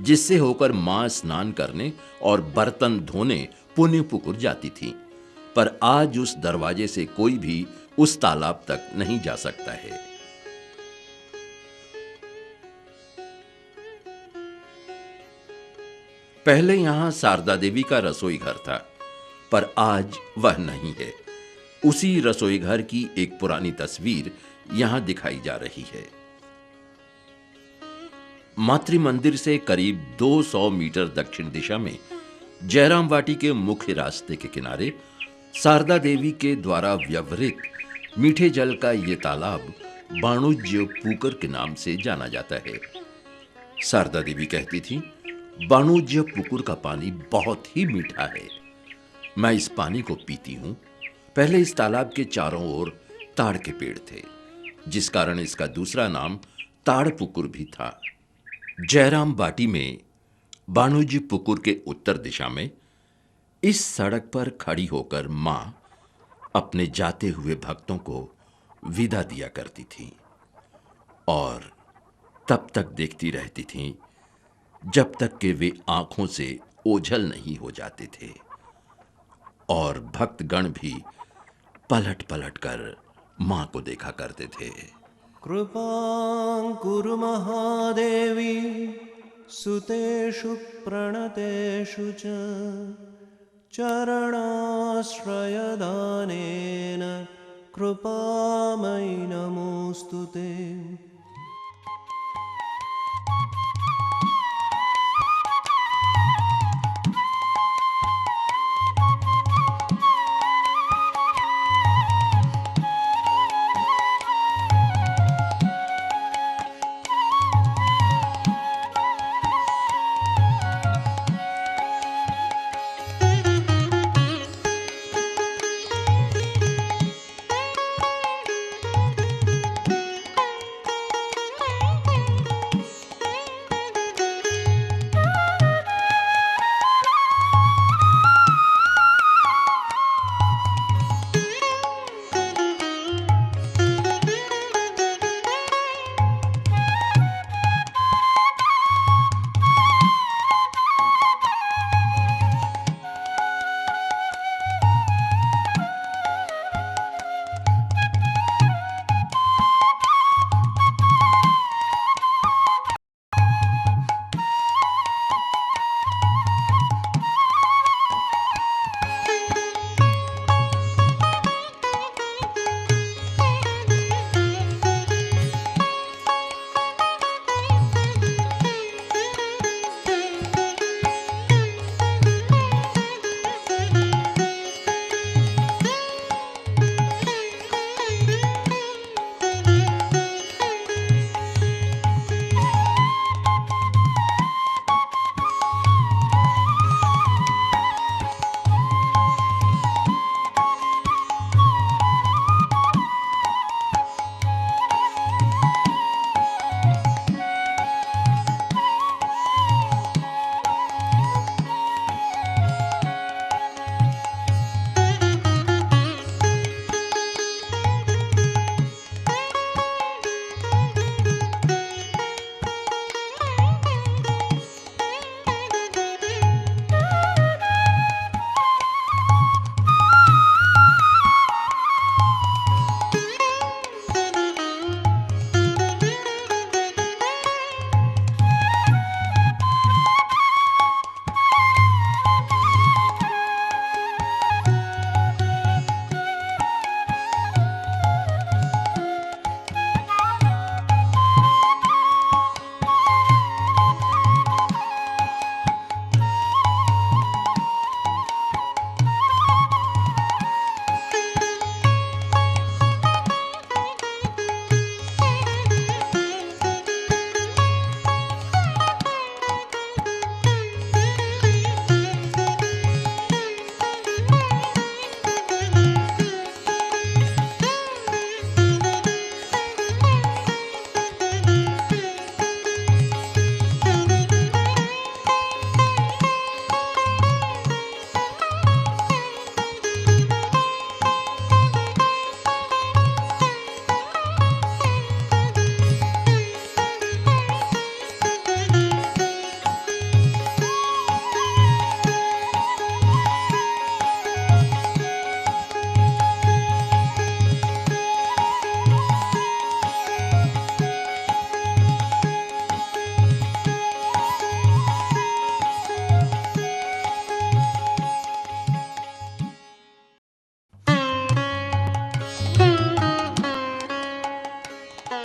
जिससे होकर मां स्नान करने और बर्तन धोने पुण्यपुकुर जाती थी, पर आज उस दरवाजे से कोई भी उस तालाब तक नहीं जा सकता है। पहले यहां शारदा देवी का रसोई घर था, पर आज वह नहीं है। उसी रसोई घर की एक पुरानी तस्वीर यहां दिखाई जा रही है। मातृ मंदिर से करीब 200 मीटर दक्षिण दिशा में जयराम वाटी के मुख्य रास्ते के किनारे शारदा देवी के द्वारा व्यवहृत मीठे जल का ये तालाब बाणुज्य पुकुर के नाम से जाना जाता है। शारदा देवी कहती थी, बाणुज्य पुकुर का पानी बहुत ही मीठा है। मैं इस पानी को पीती हूं। पहले इस तालाब के चारों ओर ताड़ के पेड़ थे, जिस कारण इसका दूसरा नाम ताड़ पुकुर भी था। जयराम बाटी में बाणुज्य पुकुर के उत्तर दिशा में इस सड़क पर खड़ी होकर मां अपने जाते हुए भक्तों को विदा दिया करती थी और तब तक देखती रहती थी जब तक कि वे आंखों से ओझल नहीं हो जाते थे, और भक्तगण भी पलट पलट कर मां को देखा करते थे। कृपां कुरु महादेवी सुतेषु प्रणतेषु च चरणाश्रयदानेन कृपामयि नमोऽस्तु ते।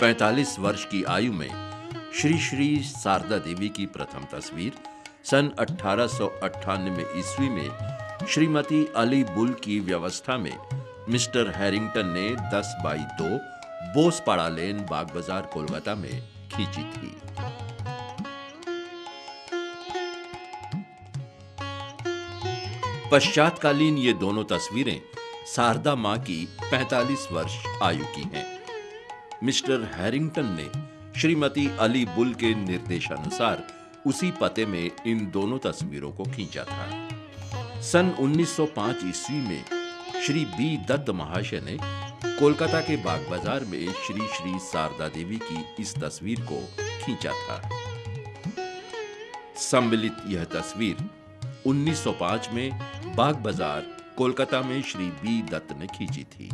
पैंतालीस वर्ष की आयु में श्री श्री शारदा देवी की प्रथम तस्वीर सन 1898 ईस्वी में श्रीमती अली बुल की व्यवस्था में मिस्टर हैरिंगटन ने 10x2 बोसपाड़ा लेन, बाग बाजार, कोलकाता में खींची थी। पश्चातकालीन ये दोनों तस्वीरें शारदा मां की 45 वर्ष आयु की हैं। मिस्टर हैरिंगटन ने श्रीमती अली बुल के निर्देशानुसार उसी पते में इन दोनों तस्वीरों को खींचा था। सन 1905 ईस्वी में श्री बी दत्त महाशय ने कोलकाता के बाग बाजार में श्री श्री शारदा देवी की इस तस्वीर को खींचा था। सम्मिलित यह तस्वीर 1905 में बाग बाजार, कोलकाता में श्री बी दत्त ने खींची थी।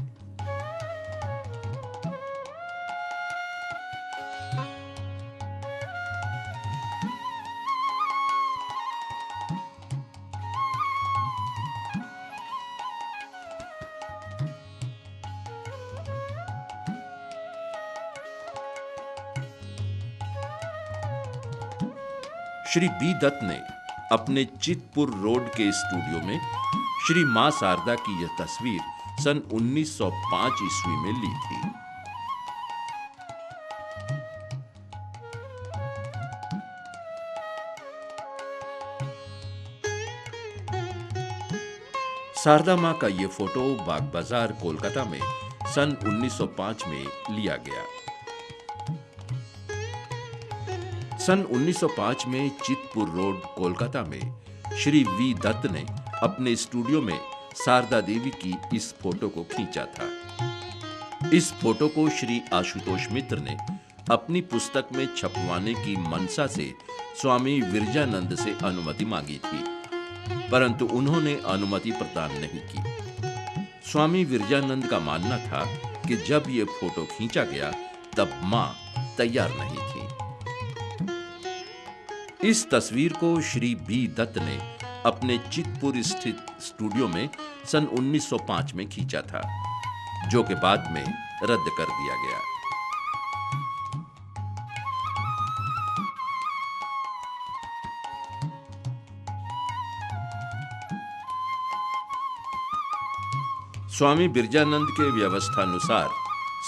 श्री बी दत्त ने अपने चितपुर रोड के स्टूडियो में श्री मां शारदा की यह तस्वीर सन 1905 ईस्वी में ली थी। शारदा मां का यह फोटो बाग बाजार कोलकाता में सन 1905 में लिया गया। सन 1905 में चितपुर रोड कोलकाता में श्री वी दत्त ने अपने स्टूडियो में शारदा देवी की इस फोटो को खींचा था। इस फोटो को श्री आशुतोष मित्र ने अपनी पुस्तक में छपवाने की मनसा से स्वामी विरजानंद से अनुमति मांगी थी, परंतु उन्होंने अनुमति प्रदान नहीं की। स्वामी विरजानंद का मानना था कि जब यह फोटो खींचा गया तब मां तैयार नहीं थी। इस तस्वीर को श्री बी दत्त ने अपने चितपुर स्थित स्टूडियो में सन 1905 में खींचा था, जो कि बाद में रद्द कर दिया गया। स्वामी बिरजानंद के व्यवस्थानुसार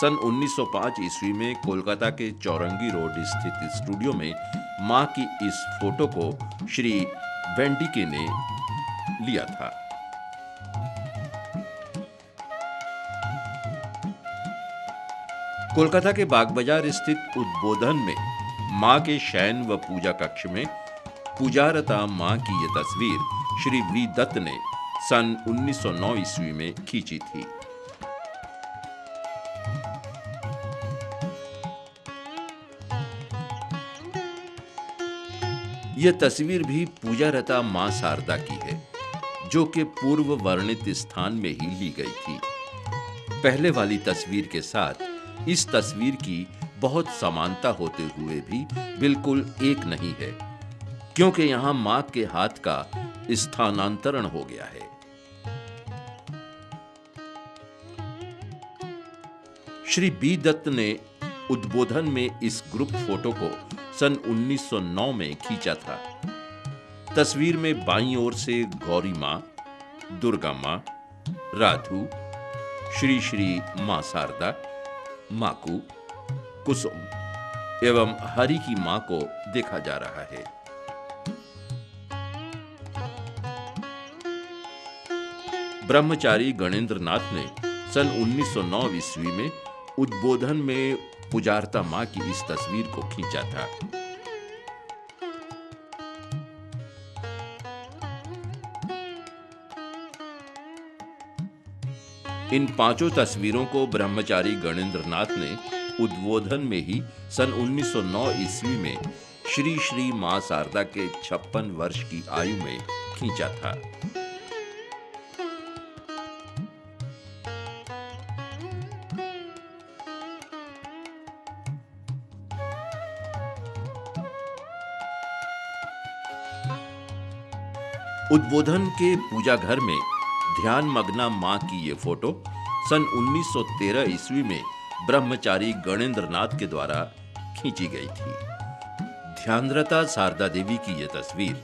सन 1905 ईस्वी में कोलकाता के चौरंगी रोड स्थित स्टूडियो में मां की इस फोटो को श्री वेंडिके ने लिया था। कोलकाता के बाग बाजार स्थित उद्बोधन में मां के शयन व पूजा कक्ष में पूजारता मां की यह तस्वीर श्री वी दत्त ने सन 1909 ईस्वी में खींची थी। यह तस्वीर भी पूजारता मां शारदा की है, जो कि पूर्व वर्णित स्थान में ही ली गई थी। पहले वाली तस्वीर के साथ इस तस्वीर की बहुत समानता होते हुए भी बिल्कुल एक नहीं है, क्योंकि यहां मां के हाथ का स्थानांतरण हो गया है। श्री बी दत्त ने उद्बोधन में इस ग्रुप फोटो को सन 1909 में खींचा था। तस्वीर में बाईं ओर से गौरी मां, दुर्गा मां, राधु, श्री श्री मां शारदा, माकू, कुसुम एवं हरि की मां को देखा जा रहा है। ब्रह्मचारी गणेंद्र नाथ ने सन 1909 ईस्वी में उद्बोधन में पुजारता मां की इस तस्वीर को खींचा था। इन पांचों तस्वीरों को ब्रह्मचारी गणेंद्र नाथ ने उद्बोधन में ही सन 1909 ईस्वी में श्री श्री मां शारदा के 56 वर्ष की आयु में खींचा था। उद्बोधन के पूजा घर में ध्यान मग्ना मां की ये फोटो सन 1913 ईस्वी में ब्रह्मचारी गणेंद्र नाथ के द्वारा खींची गई थी। ध्यानरता शारदा देवी की यह तस्वीर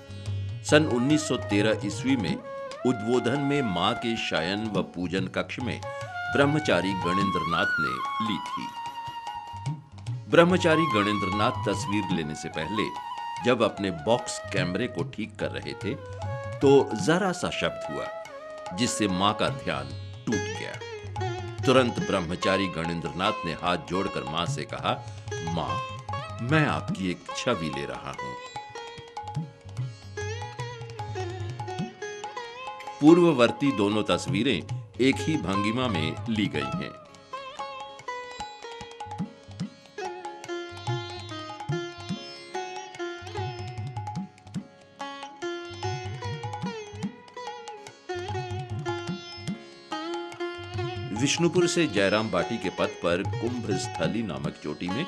सन 1913 ईस्वी में उद्बोधन में मां के शयन व पूजन कक्ष में ब्रह्मचारी गणेंद्र नाथ ने ली थी। ब्रह्मचारी गणेंद्र नाथ तस्वीर लेने से पहले जब अपने बॉक्स कैमरे को ठीक कर रहे थे तो जरा सा शब्द हुआ, जिससे मां का ध्यान टूट गया। तुरंत ब्रह्मचारी गणेंद्र नाथ ने हाथ जोड़कर मां से कहा, मां, मैं आपकी एक छवि ले रहा हूं। पूर्ववर्ती दोनों तस्वीरें एक ही भंगिमा में ली गई हैं। विष्णुपुर से जयराम बाटी के पथ पर कुंभ स्थली नामक चोटी में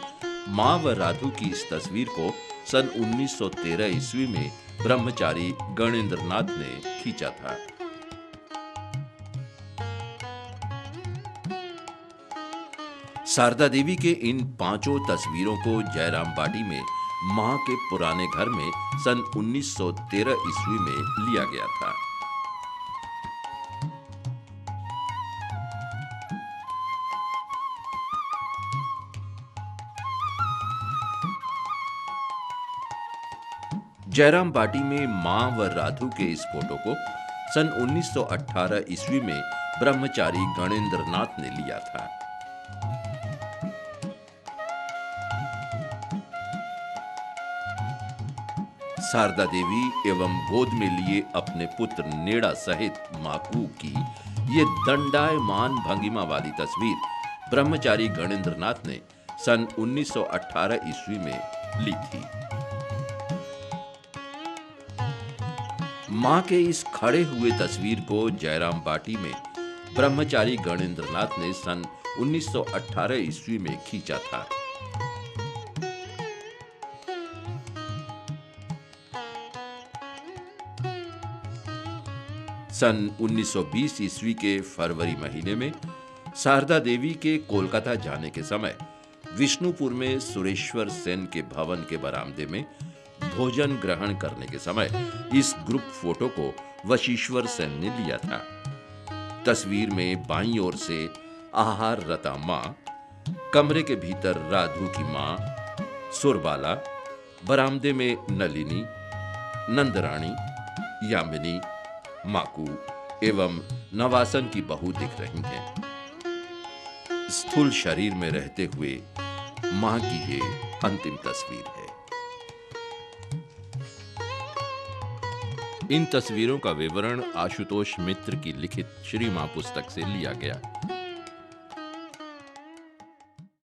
मां व राधु की इस तस्वीर को सन 1913 ईस्वी में ब्रह्मचारी गणेंद्र नाथ ने खींचा था। शारदा देवी के इन पांचों तस्वीरों को जयराम बाटी में मां के पुराने घर में सन 1913 ईस्वी में लिया गया था। जयराम बाटी में मां व राधु के इस फोटो को सन 1918 ईस्वी में ब्रह्मचारी गणेंद्र नाथ ने लिया था। शारदा देवी एवं गोद में लिए अपने पुत्र नेड़ा सहित माकू की ये दंडायमान भंगिमा वाली तस्वीर ब्रह्मचारी गणेंद्र नाथ ने सन 1918 ईस्वी में ली थी। मां के इस खड़े हुए तस्वीर को जयराम बाटी में ब्रह्मचारी गणेंद्र नाथ ने सन 1918 ईस्वी में खींचा था। सन 1920 ईस्वी के फरवरी महीने में शारदा देवी के कोलकाता जाने के समय विष्णुपुर में सुरेश्वर सेन के भवन के बरामदे में भोजन ग्रहण करने के समय इस ग्रुप फोटो को वशीश्वर सेन ने लिया था। तस्वीर में बाईं ओर से आहार रता मां, कमरे के भीतर राधु की मां, सुरबाला, बरामदे में नलिनी, नंदरानी, यामिनी, माकू एवं नवासन की बहू दिख रही हैं। स्थूल शरीर में रहते हुए मां की ये अंतिम तस्वीर है। इन तस्वीरों का विवरण आशुतोष मित्र की लिखित श्री मां पुस्तक से लिया गया।